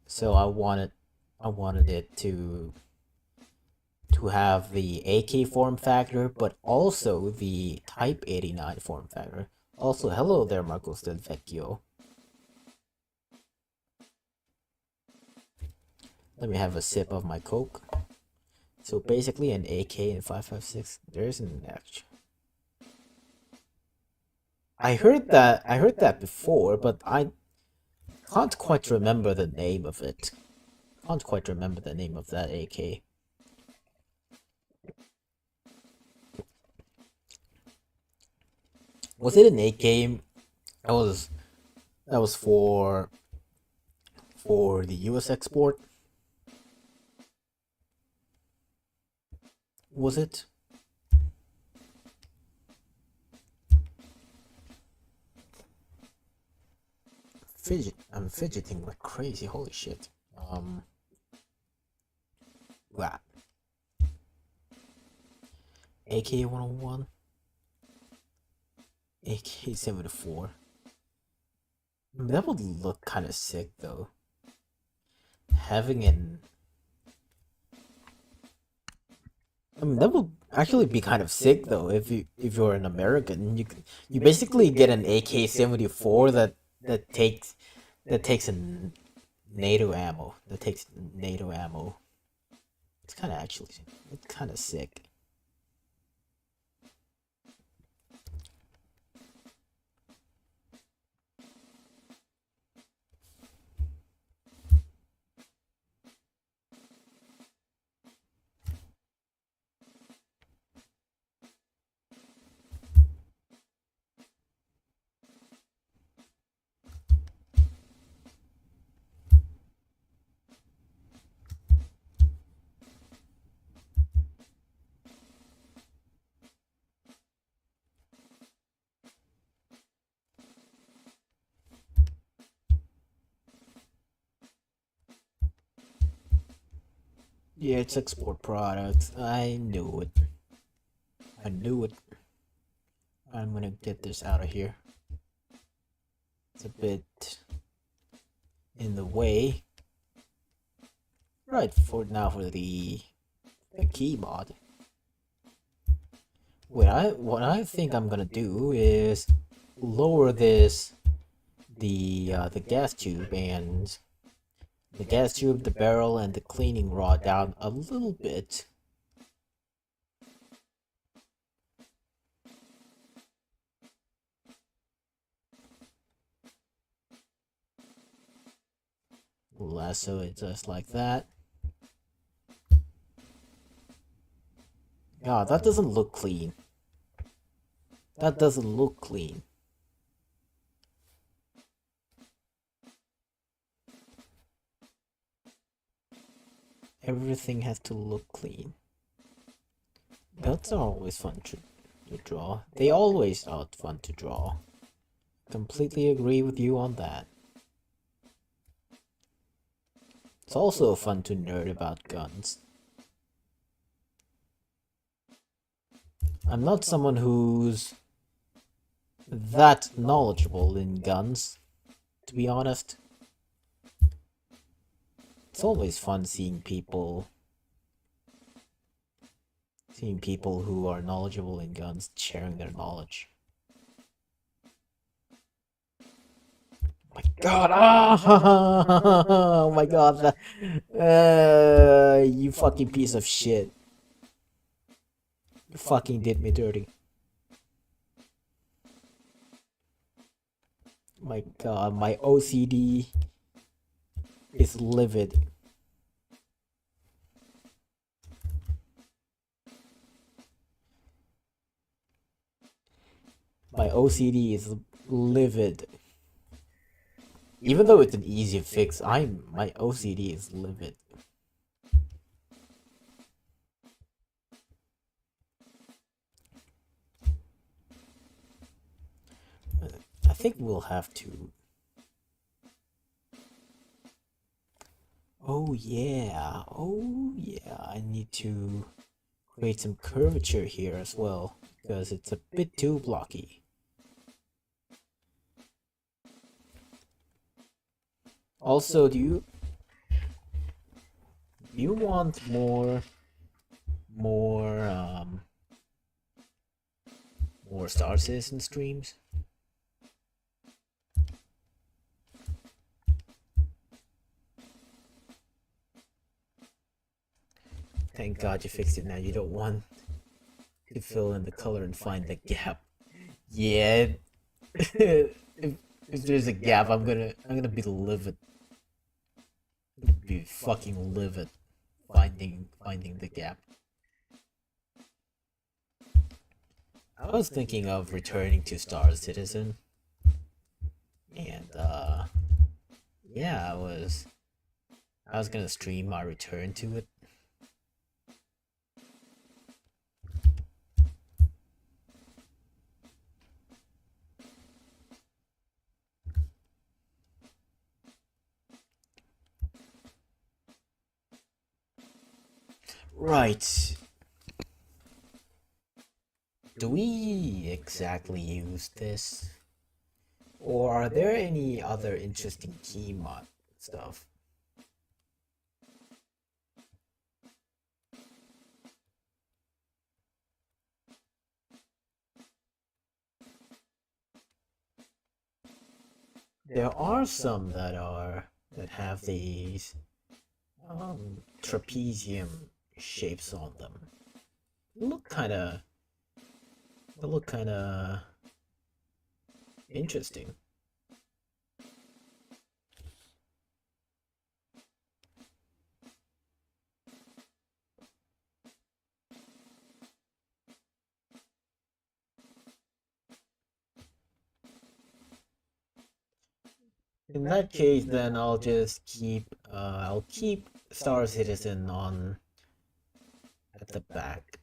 So I wanted it to have the AK form factor, but also the Type 89 form factor. Also, hello there, Marcos del Vecchio. Let me have a sip of my Coke. So basically, an AK and 5.56. There's an actual. I heard that before, but I can't quite remember the name of it. Can't quite remember the name of that AK. Was it an AK that was for the US export? Was it? I'm fidgeting like crazy. Holy shit. Wow. AK 101, AK 74. That would look kind of sick though. Having an that would actually be kind of sick though if you're an American. You basically get an AK-74 that takes a NATO ammo. That takes NATO ammo. It's kind of sick. Yeah, it's export product. I knew it. I knew it. I'm gonna get this out of here. It's a bit in the way. Right, for now for the key mod. What I think I'm gonna do is lower the gas tube and the barrel, and the cleaning rod down a little bit. Lasso it just like that. God, that doesn't look clean. That doesn't look clean. Everything has to look clean. Belts are always fun to draw. They always are fun to draw. Completely agree with you on that. It's also fun to nerd about guns. I'm not someone who's that knowledgeable in guns, to be honest. It's always fun seeing people who are knowledgeable in guns sharing their knowledge. My God! Oh my God! You fucking piece of shit! You fucking did me dirty. My God, my OCD is livid. My OCD is livid. Even though it's an easy fix, my OCD is livid. I think we'll have to Oh yeah, I need to create some curvature here as well, because it's a bit too blocky. Also, do you want more more Star Citizen streams? Thank God you fixed it now. You don't want to fill in the color and find the gap. Yeah. if there's a gap, I'm gonna be livid. Be fucking livid finding the gap. I was thinking of returning to Star Citizen, and yeah, I was gonna stream my return to it. Right. Do we exactly use this? Or are there any other interesting key mod stuff? There are some that have these trapezium shapes on them. They look kinda they look kinda interesting. In that case, then I'll keep Star Citizen on at the back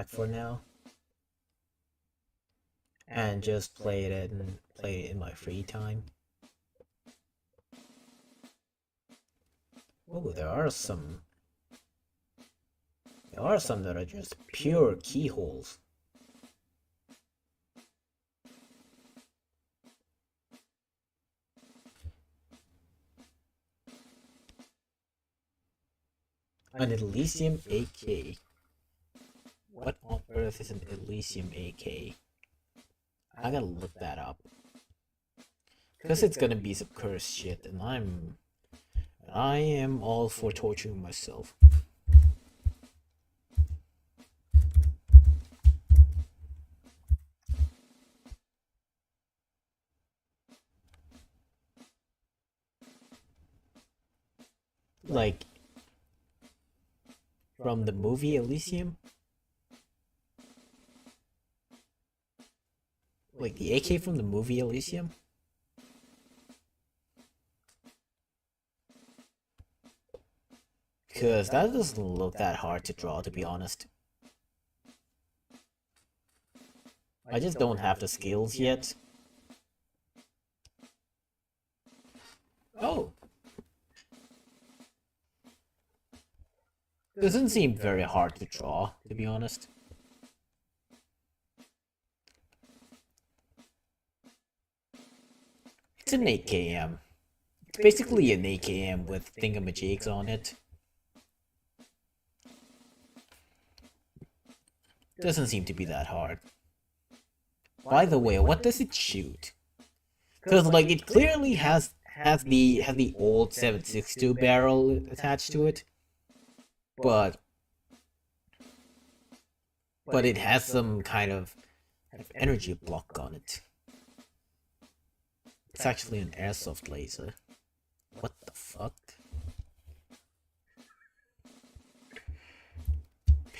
for now, and just play it in my free time. Oh, there are some that are just pure keyholes. An Elysium AK. What on earth is an Elysium AK? I gotta look that up. Because it's gonna be some cursed shit, and I am all for torturing myself. Like, from the movie Elysium? Like the AK from the movie Elysium? Because that doesn't look that hard to draw, to be honest. I just don't have the skills yet. Oh. Doesn't seem very hard to draw, to be honest. It's an AKM. It's basically an AKM with thingamajigs on it. Doesn't seem to be that hard. By the way, what does it shoot? Because like it clearly has the old 7.62 barrel attached to it, but it has some kind of energy block on it. It's actually an airsoft laser. What the fuck?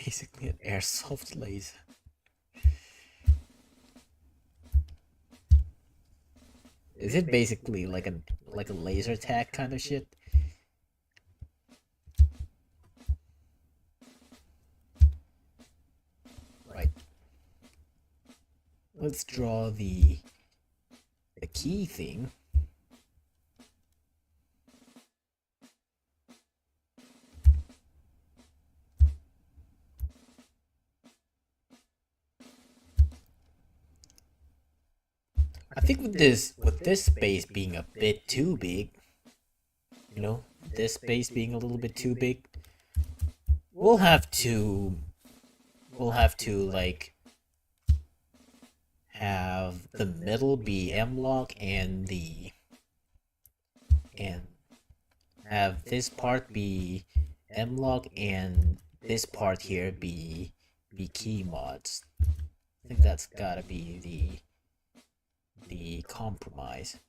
Basically an airsoft laser. Is it basically like a laser tag kind of shit? Right. Let's draw the key thing. I think with this space being a bit too big, you know, this space being a little bit too big, we'll have to like have the middle be M-lock and have this part be M-lock and this part here be key mods. I think that's gotta be the compromise.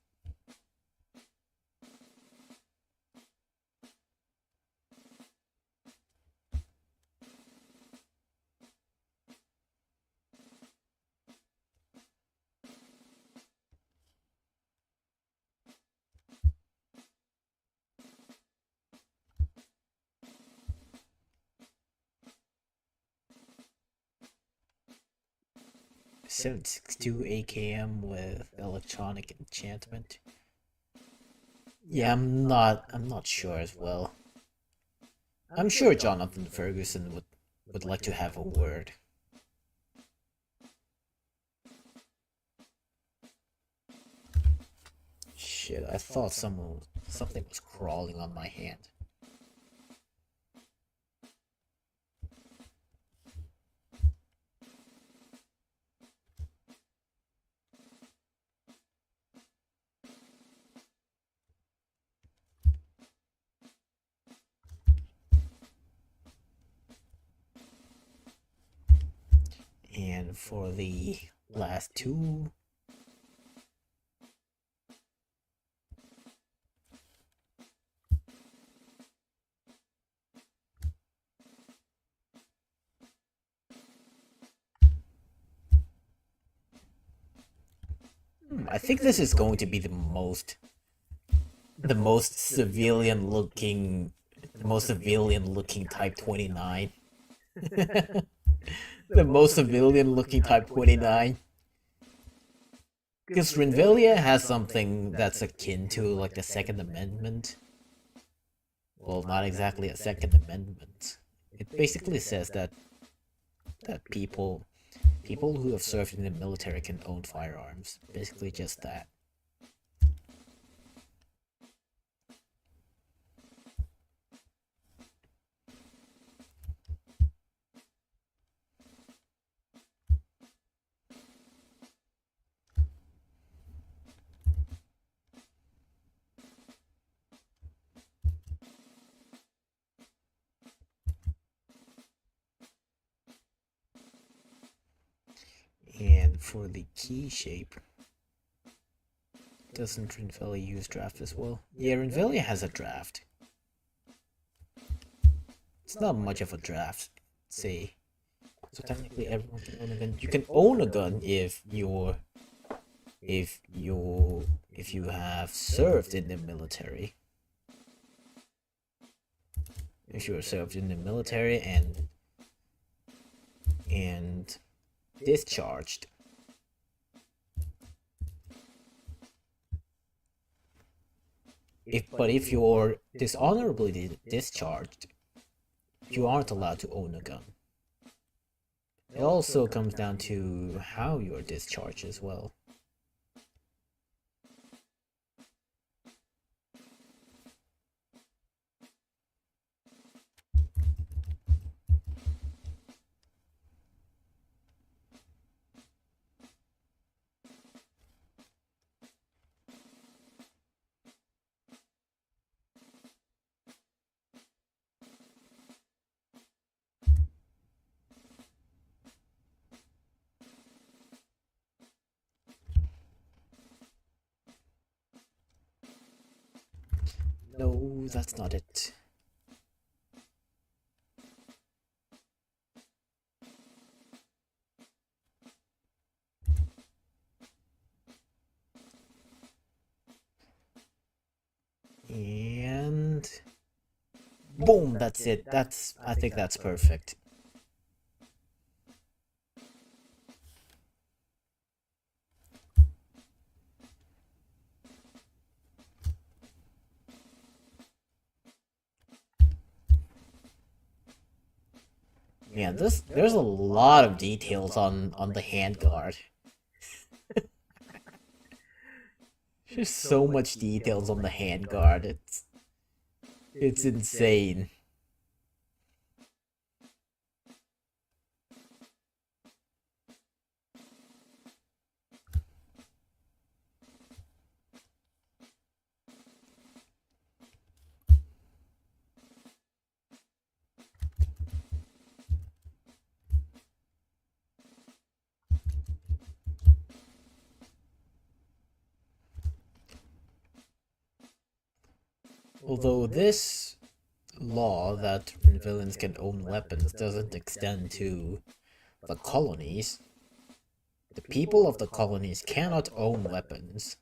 762 AKM with electronic enchantment. Yeah, I'm not sure as well. I'm sure Jonathan Ferguson would like to have a word. Shit, I thought something was crawling on my hand. And for the last two, I think this is going to be the most civilian looking Type 29. The most civilian looking Type 29. Because Renvelia has something that's akin to like the Second Amendment. Well, not exactly a Second Amendment. It basically says that people who have served in the military can own firearms. Basically just that. And for the key shape, doesn't Renvelia use draft as well? Yeah, Renvelia has a draft. It's not much of a draft, say. So technically everyone can own a gun. You can own a gun if you have served in the military. If you are served in the military and discharged. If you're dishonorably discharged, you aren't allowed to own a gun. It also comes down to how you're discharged as well. No, that's not it. And boom, that's it. I think that's perfect. Yeah, there's a lot of details on the handguard. There's so much details on the handguard. It's insane. Although this law that villains can own weapons doesn't extend to the colonies, the people of the colonies cannot own weapons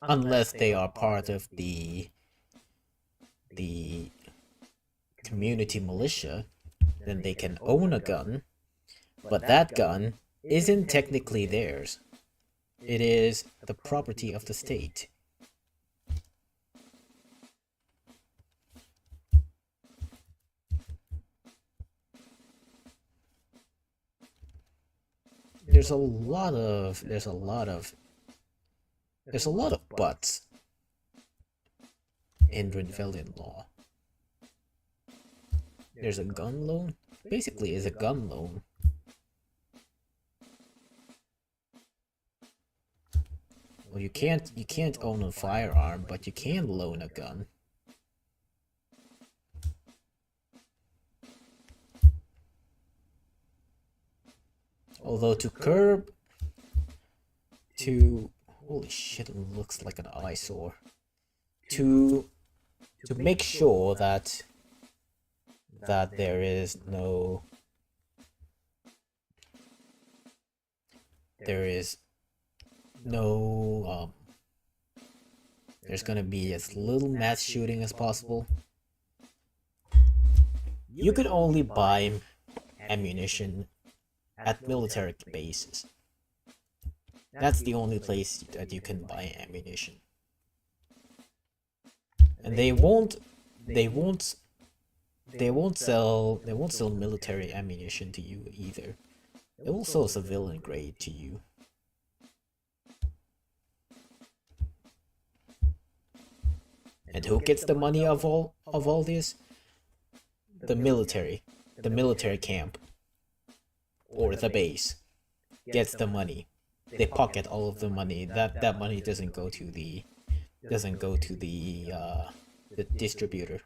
unless they are part of the community militia. Then they can own a gun, but that gun isn't technically theirs. It is the property of the state. There's a lot of buts in Rinvelian law. There's a gun loan. Basically, is a gun loan. Well, you can't own a firearm, but you can loan a gun. Although holy shit, it looks like an eyesore. To make sure that there is no there's gonna be as little mass shooting as possible. You could only buy ammunition at military bases. That's the only place that you can buy ammunition. And they won't sell military ammunition to you either. They will sell civilian grade to you. And who gets the money of all this? The military camp or the base gets the money. They pocket all of the money. That money doesn't go to the distributor.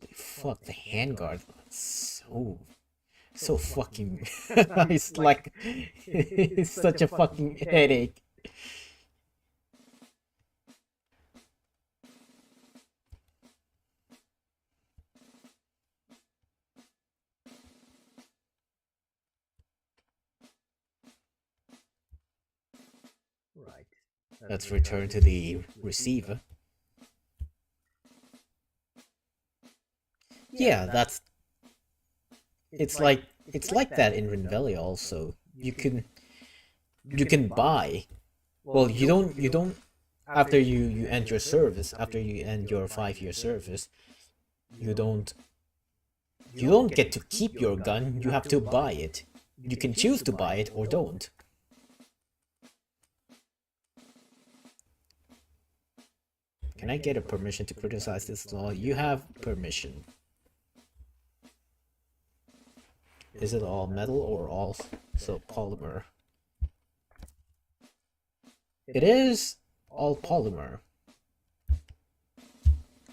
Holy fuck, the handguard so fucking it's like it's such a fucking headache. Right. Let's return to the receiver. Yeah, it's like that in Rinvelia also. You can buy. Well, you don't after you end your service, after you end your 5-year service, you don't get to keep your gun, you have to buy it. You can choose to buy it or don't. Can I get a permission to criticize this law? You have permission. Is it all metal or all polymer? It is all polymer.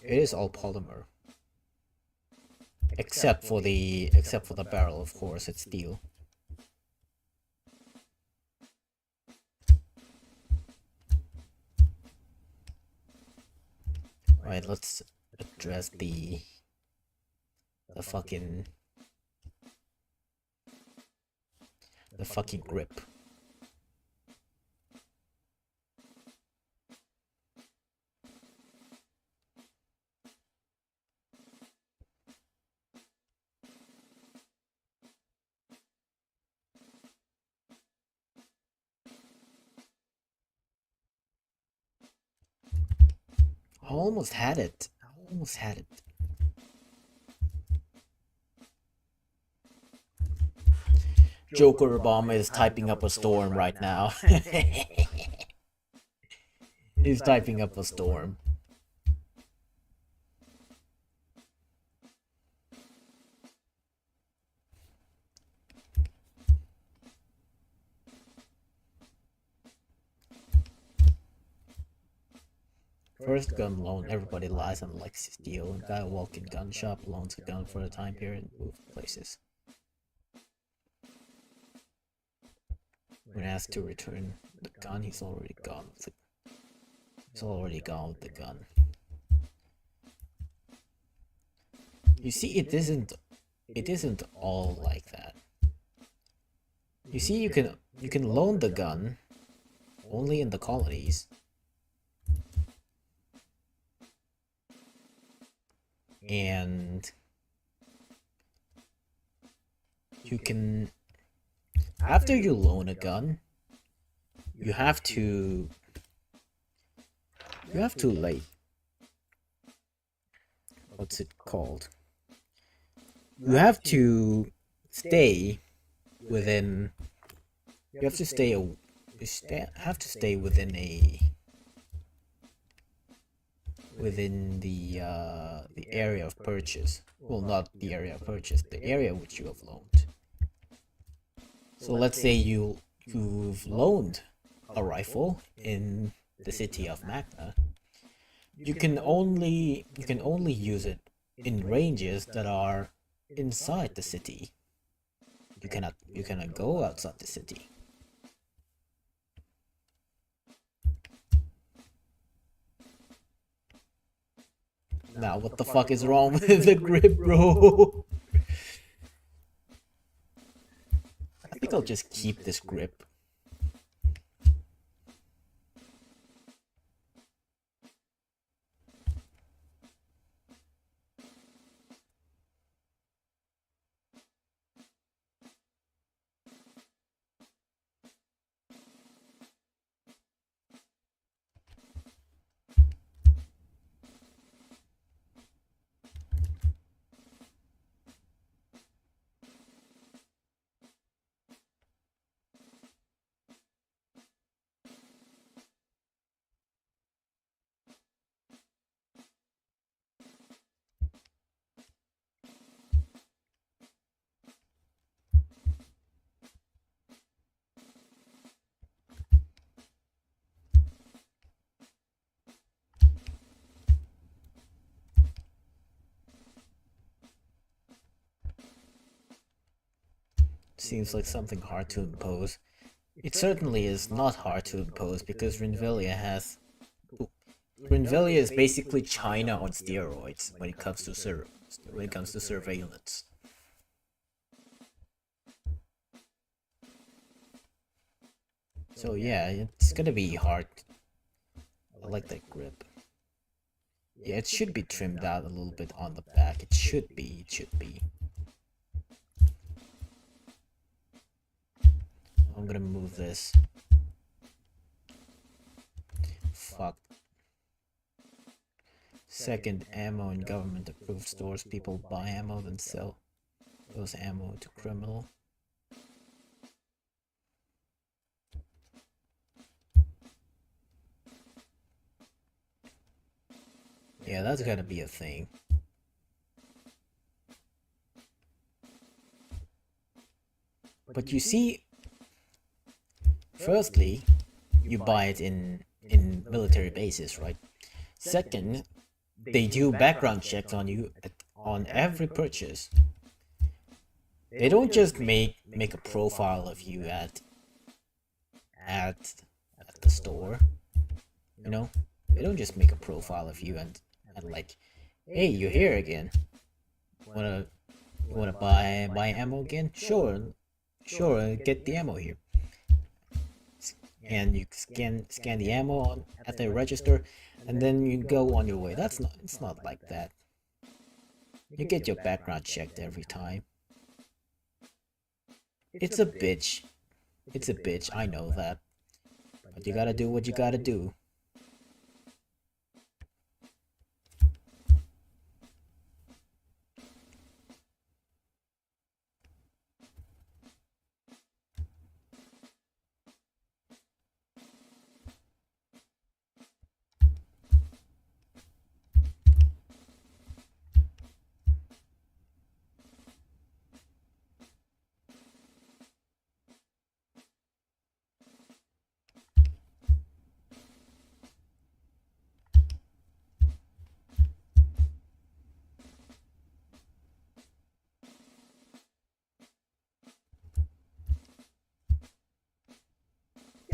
It is all polymer. Except for the barrel, of course, it's steel. Right, let's address the fucking grip. I almost had it. Joker Obama is typing up a storm right now. He's typing up a storm. First gun loan, everybody lies and likes to steal. And guy walking gun shop loans a gun for a time period and move places. When asked to return the gun, he's already gone with it. He's already gone with the gun. You see, it isn't all like that. You see, you can loan the gun only in the colonies. And you can, after you loan a gun, you have to like, what's it called? You have to stay within. You have to stay. Have to stay within the area of purchase. Well, not the area of purchase, the area which you have loaned. So let's say you've loaned a rifle in the city of Magna. You can only use it in ranges that are inside the city. You cannot go outside the city. Now what the fuck is wrong with the grip, bro? I think I'll just keep this grip. Seems like something hard to impose. It certainly is not hard to impose because Rinvelia is basically China on steroids when it comes to surveillance. So yeah, it's gonna be hard. I like that grip. Yeah, it should be trimmed out a little bit on the back. It should be. I'm gonna move this. Fuck. Second, ammo in government approved stores. People buy ammo then sell those ammo to criminal. Yeah, that's gotta be a thing. But you see, firstly, you buy it in military bases, right? Second, they do background checks on you on every purchase. They don't just make a profile of you at the store. You know, they don't just make a profile of you and like, hey, you're here again. You wanna buy ammo again? Sure, get the ammo here. And you scan the ammo at the register, and then you go on your way. It's not like that. You get your background checked every time. It's a bitch. I know that. But you gotta do what you gotta do.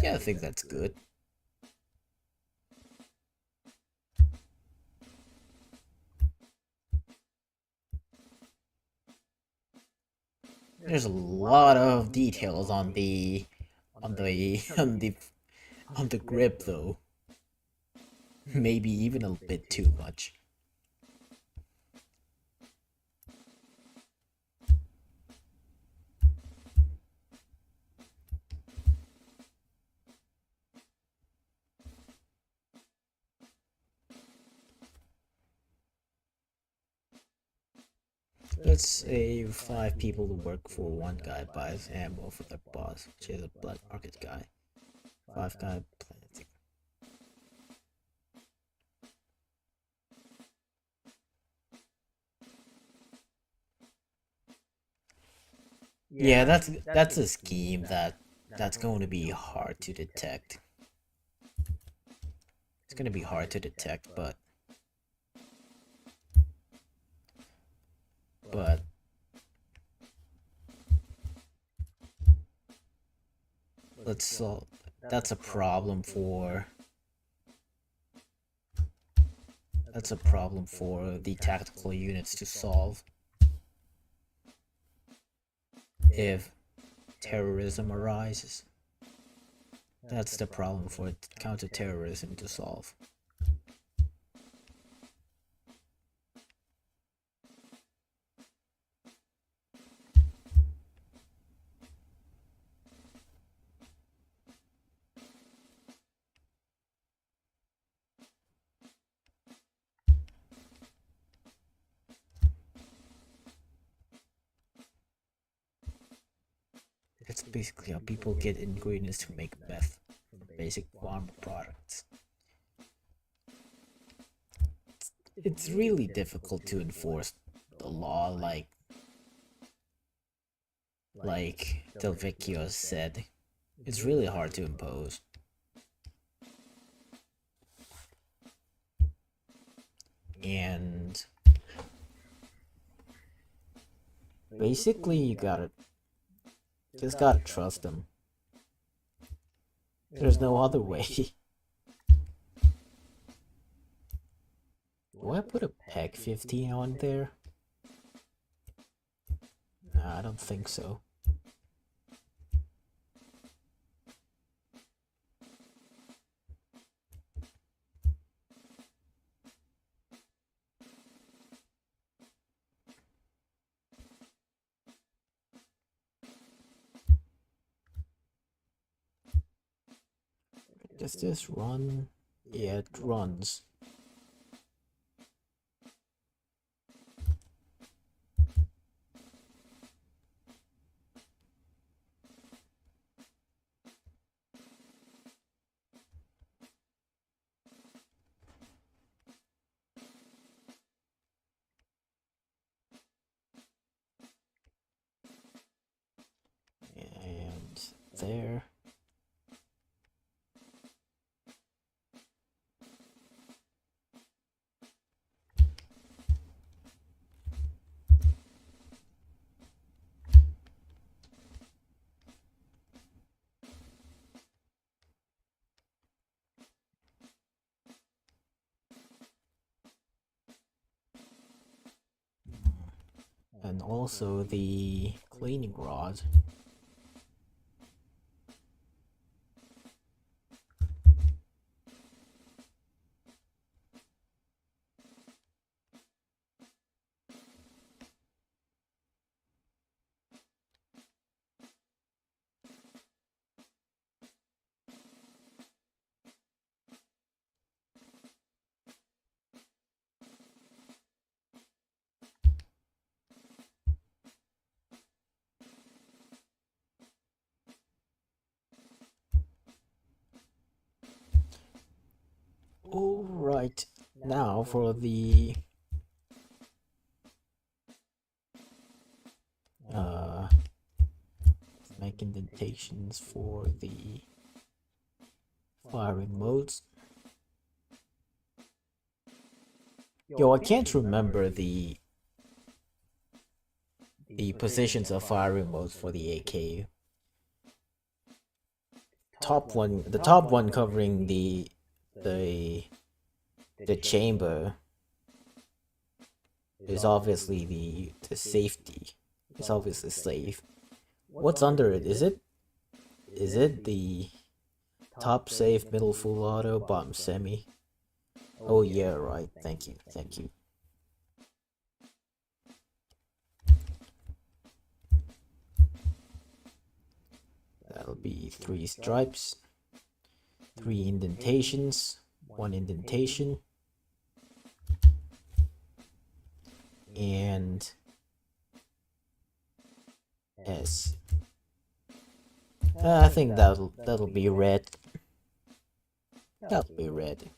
Yeah, I think that's good. There's a lot of details on the on the on the grip though. Maybe even a bit too much. Let's say 5 people who work for one guy buys ammo for their boss, which is a black market guy. 5 guy planting. Yeah, that's a scheme that's going to be hard to detect. It's going to be hard to detect, but let's solve. That's a problem for the tactical units to solve if terrorism arises. That's the problem for counter-terrorism to solve. It's basically how people get ingredients to make meth from basic farm products. It's really difficult to enforce the law, like Del Vecchio said. It's really hard to impose. And basically, you gotta just gotta trust them. There's no other way. Do I put a PEG 15 on there? Nah, I don't think so. Does this run? Yeah, it runs. And there. And also the cleaning rod. Alright, now for the make indentations for the firing modes. Yo, I can't remember the positions of firing modes for the AK. the top one covering the the chamber is obviously the safety. It's obviously safe. What's under it? Is it the top safe, middle full auto, bottom semi? Oh yeah, right. Thank you, thank you. That'll be 3 stripes, 3 indentations, 1 indentation, and S. I think that'll be red. That'll be red.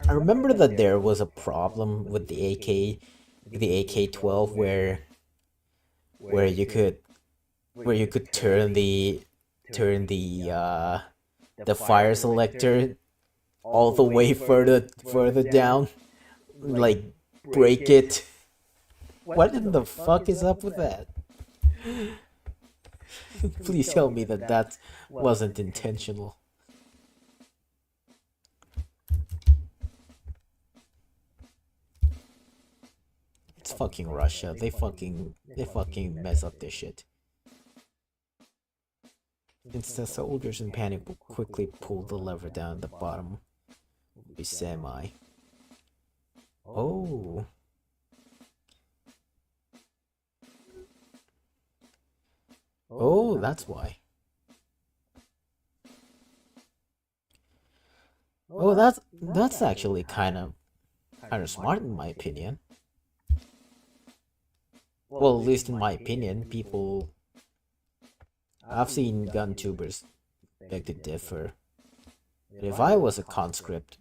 I remember that there was a problem with the AK-12 where you could turn the fire selector all the way further down, like break it. What in the fuck is up with that? Please tell me that that wasn't intentional. It's fucking Russia. They fucking mess up their shit. Instead, soldiers in panic will quickly pull the lever down at the bottom. Will be semi. Oh. Oh, that's why. Oh, that's actually kind of smart in my opinion. Well, at least in my opinion, people. I've seen gun tubers beg to differ. But if I was a conscript,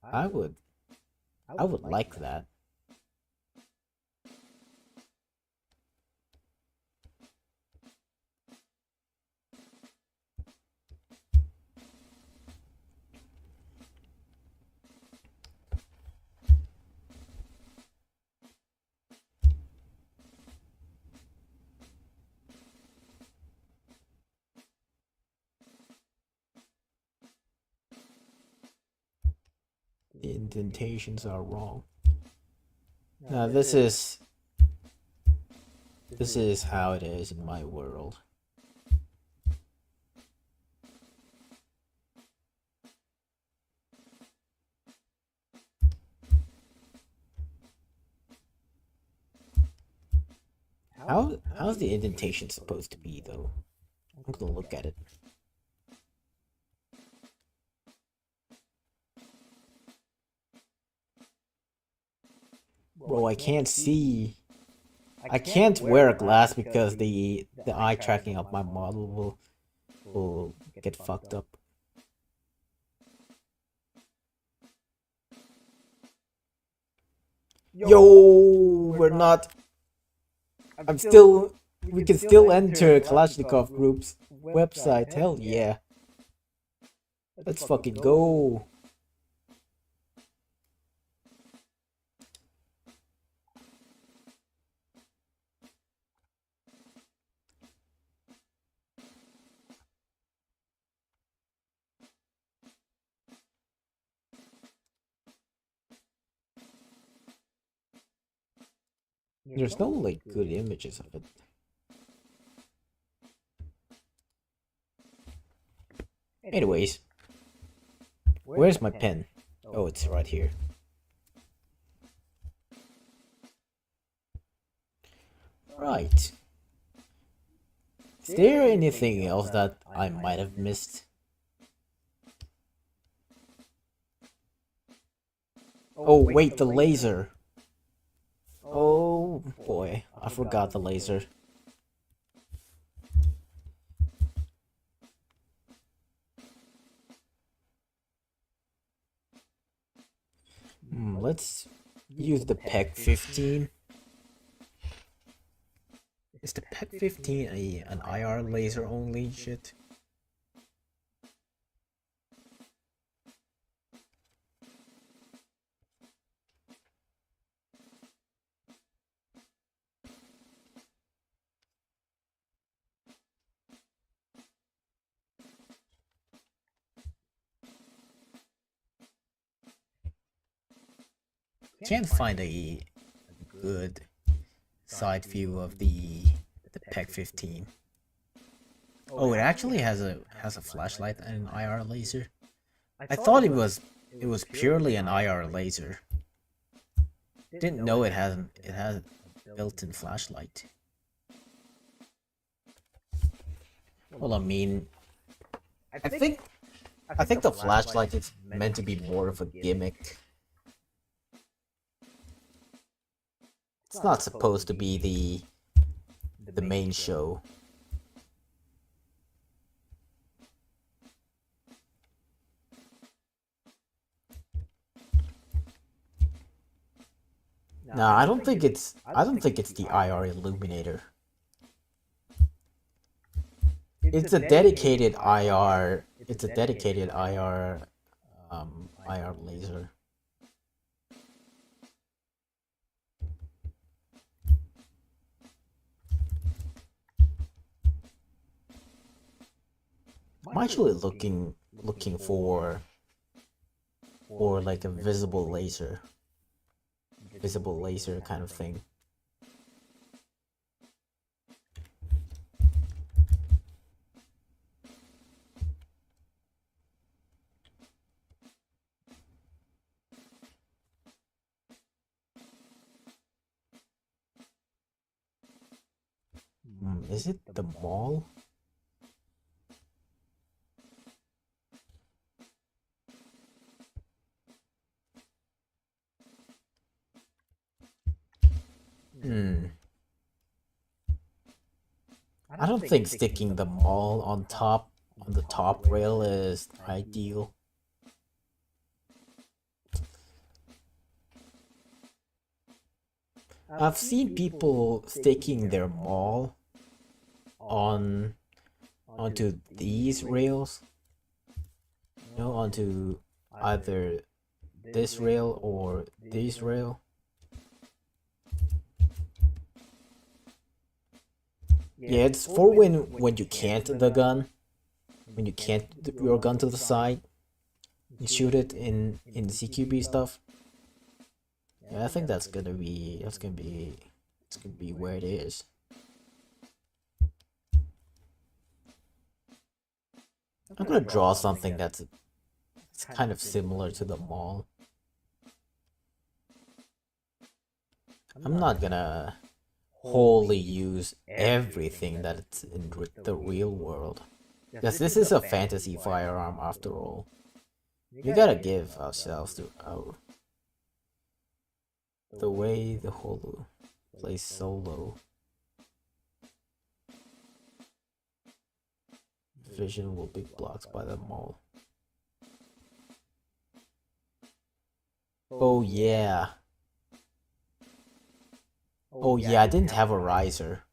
I would like that. The indentations are wrong. Now this is how it is in my world. How's the indentation supposed to be though? I'm gonna look at it. Bro, I can't see. I can't wear a glass because the eye tracking of my model will get fucked up. Yo, we're not. I'm still. We can still enter Kalashnikov Group's website. Hell yeah. Let's fucking go. There's no like good images of it. Anyways, where's my pen? Oh, it's right here. Right. Is there anything else that I might have missed? Oh, wait, the laser. Oh boy, I forgot the laser. Let's use the PEG 15. Is the PEG 15 an IR laser only shit? can't find a good side view of the PEC 15. Oh, it actually has a flashlight and an IR laser. I thought it was purely an IR laser. Didn't know it has a built-in flashlight. Well, I mean, I think the flashlight is meant to be more of a gimmick. It's not supposed to be the main show. No, I don't think it's the IR illuminator. It's a dedicated IR. It's a dedicated IR laser. I'm actually looking for like a visible laser kind of thing. Is it the mall? I don't think sticking the mall on the top rail is ideal. I've seen people sticking their mall onto these rails, onto either this rail or this rail. Yeah, it's for when you can't the gun, when you can't your gun to the side, you shoot it in CQB stuff. Yeah, I think that's gonna be where it is. I'm gonna draw something that's kind of similar to the mall. I'm not gonna wholly use everything that's in the real world, because this is a fantasy firearm after all. We gotta give ourselves the way the Holo plays solo. Vision will be blocked by the mall. Oh yeah. Oh yeah, I didn't have a riser.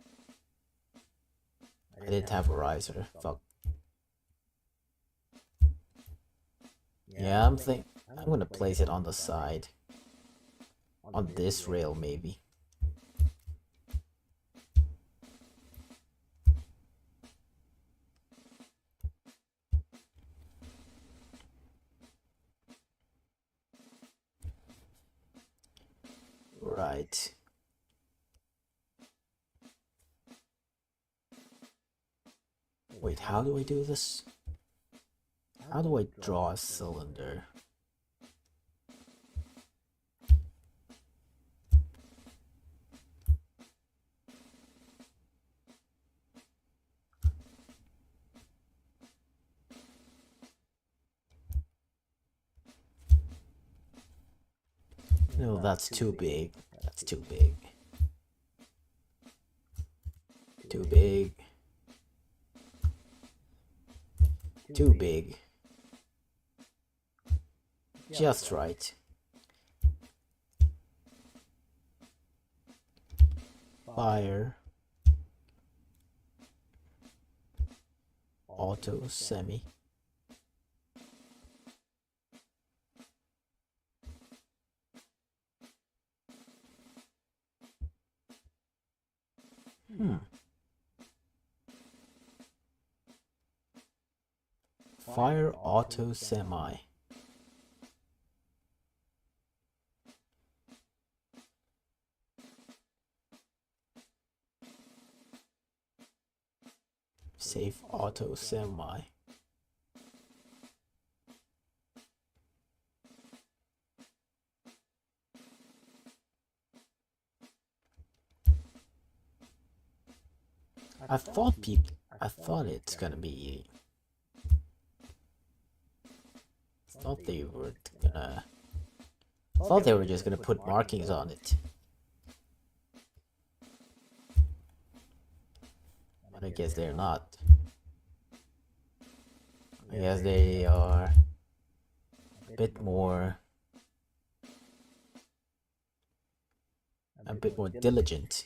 Fuck. Yeah, I'm gonna place it on the side. On this rail maybe. Right. Wait, how do I do this? How do I draw a cylinder? No, that's too big. That's too big. Too big. Too big. Just right. Fire. Auto semi. Fire auto semi. Safe auto semi. I thought it's gonna be. Thought they were gonna. Thought they were just gonna put markings on it. But I guess they're not. I guess they are a bit more diligent.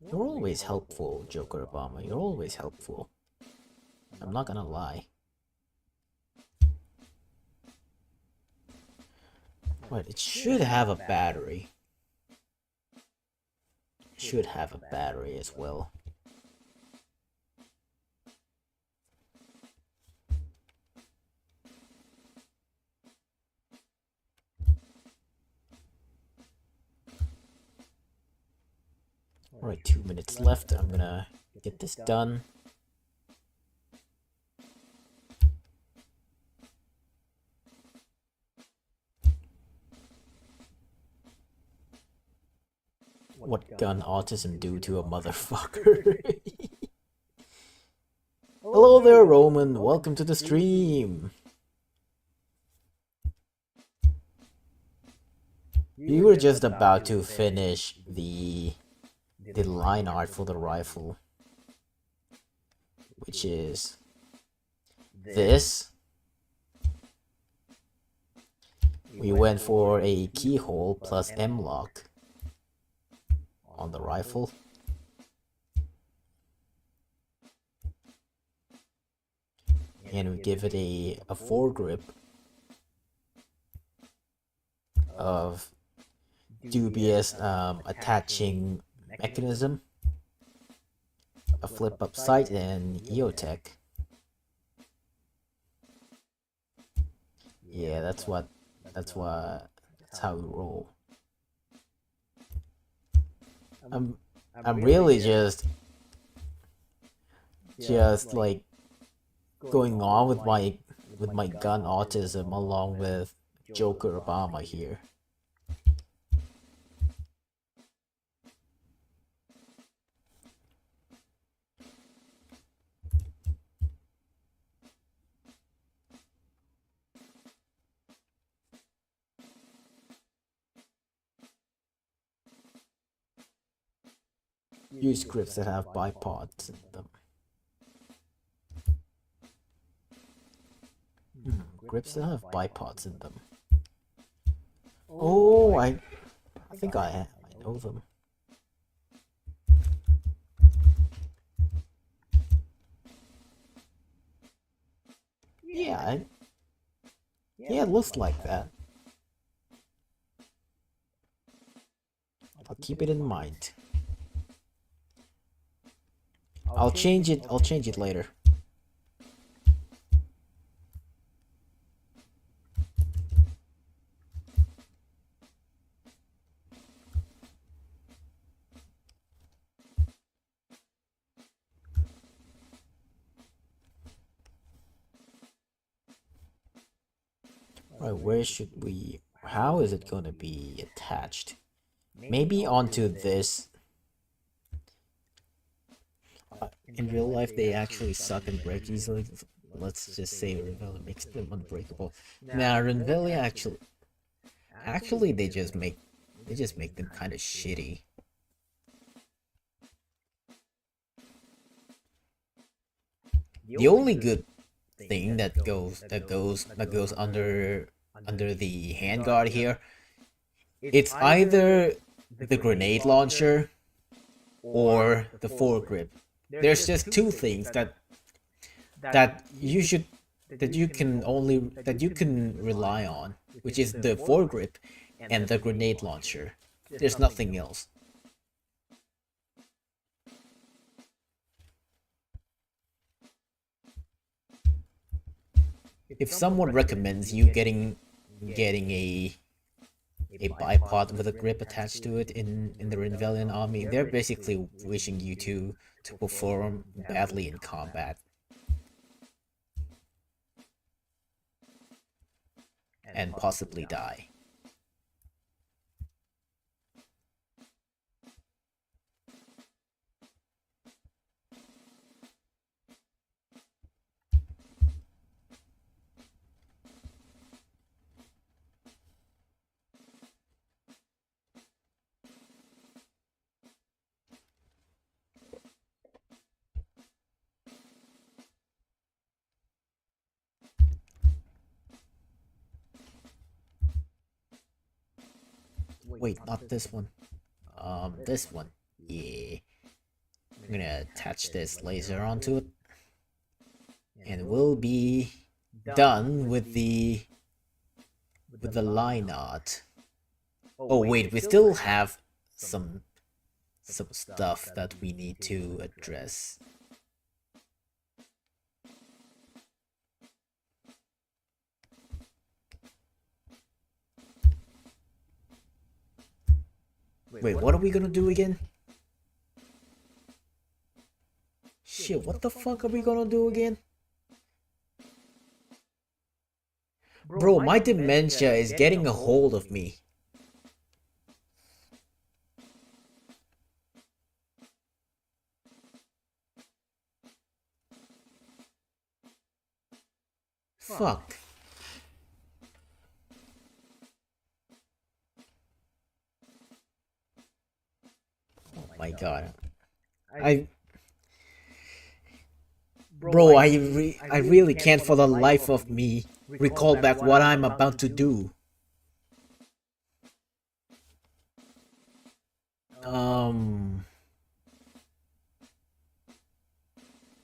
You're always helpful, Joker Obama. You're always helpful. I'm not gonna lie. But it should have a battery. Should have a battery as well. Alright, 2 minutes left. I'm gonna get this done. What gun autism do to a motherfucker? Hello there, Roman. Welcome to the stream. We were just about to finish the line art for the rifle, which is this. We went for a keyhole plus M-lock on the rifle. And we give it a foregrip of dubious attaching mechanism, a flip up sight, and EOTech. Yeah, that's how we roll. I'm really just like going on with my gun autism along with Joker Obama here. Use grips that have bipods in them. Grips that have bipods in them. Oh, I think I know them. Yeah, it looks like that. I'll keep it in mind. I'll change it later. Right, where should we... How is it going to be attached? Maybe onto this. In real life, they actually suck and break easily. Let's just say Renvilla makes them unbreakable. Now, Renvilla actually they just make them kind of shitty. The only good thing that goes under the handguard here, it's either the grenade launcher or the foregrip. There's just two things that you can rely on, which is the foregrip and the grenade launcher. There's nothing else. if someone recommends you getting a bipod with a grip attached to it in the Rinvelian army, they're basically wishing you to perform badly in combat and possibly die. Wait, not this one. This one. Yeah. I'm gonna attach this laser onto it, and we'll be done with the line art. Oh wait, we still have some stuff that we need to address. Wait, what are we gonna do again? Shit, what the fuck are we gonna do again? Bro, my dementia is getting a hold of me. Fuck. Oh my god. Bro, I really can't for the life of me recall back what I'm about to do.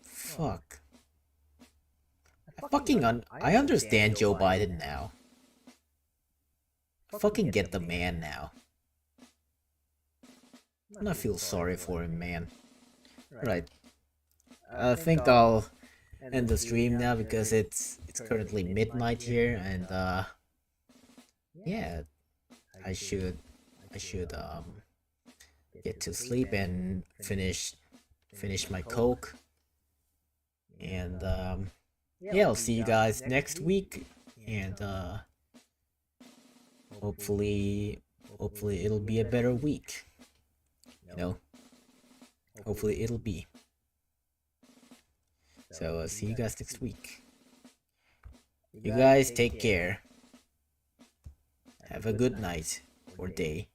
Fuck. I understand Joe Biden now. I fucking get the man now. And I feel sorry for him, man. Right. I think I'll end the stream now because it's currently midnight here, and yeah, I should get to sleep and finish my coke, and yeah, I'll see you guys next week, and hopefully it'll be a better week, you know. Hopefully it'll be. So see you guys next week. You guys take care. Have a good night or day.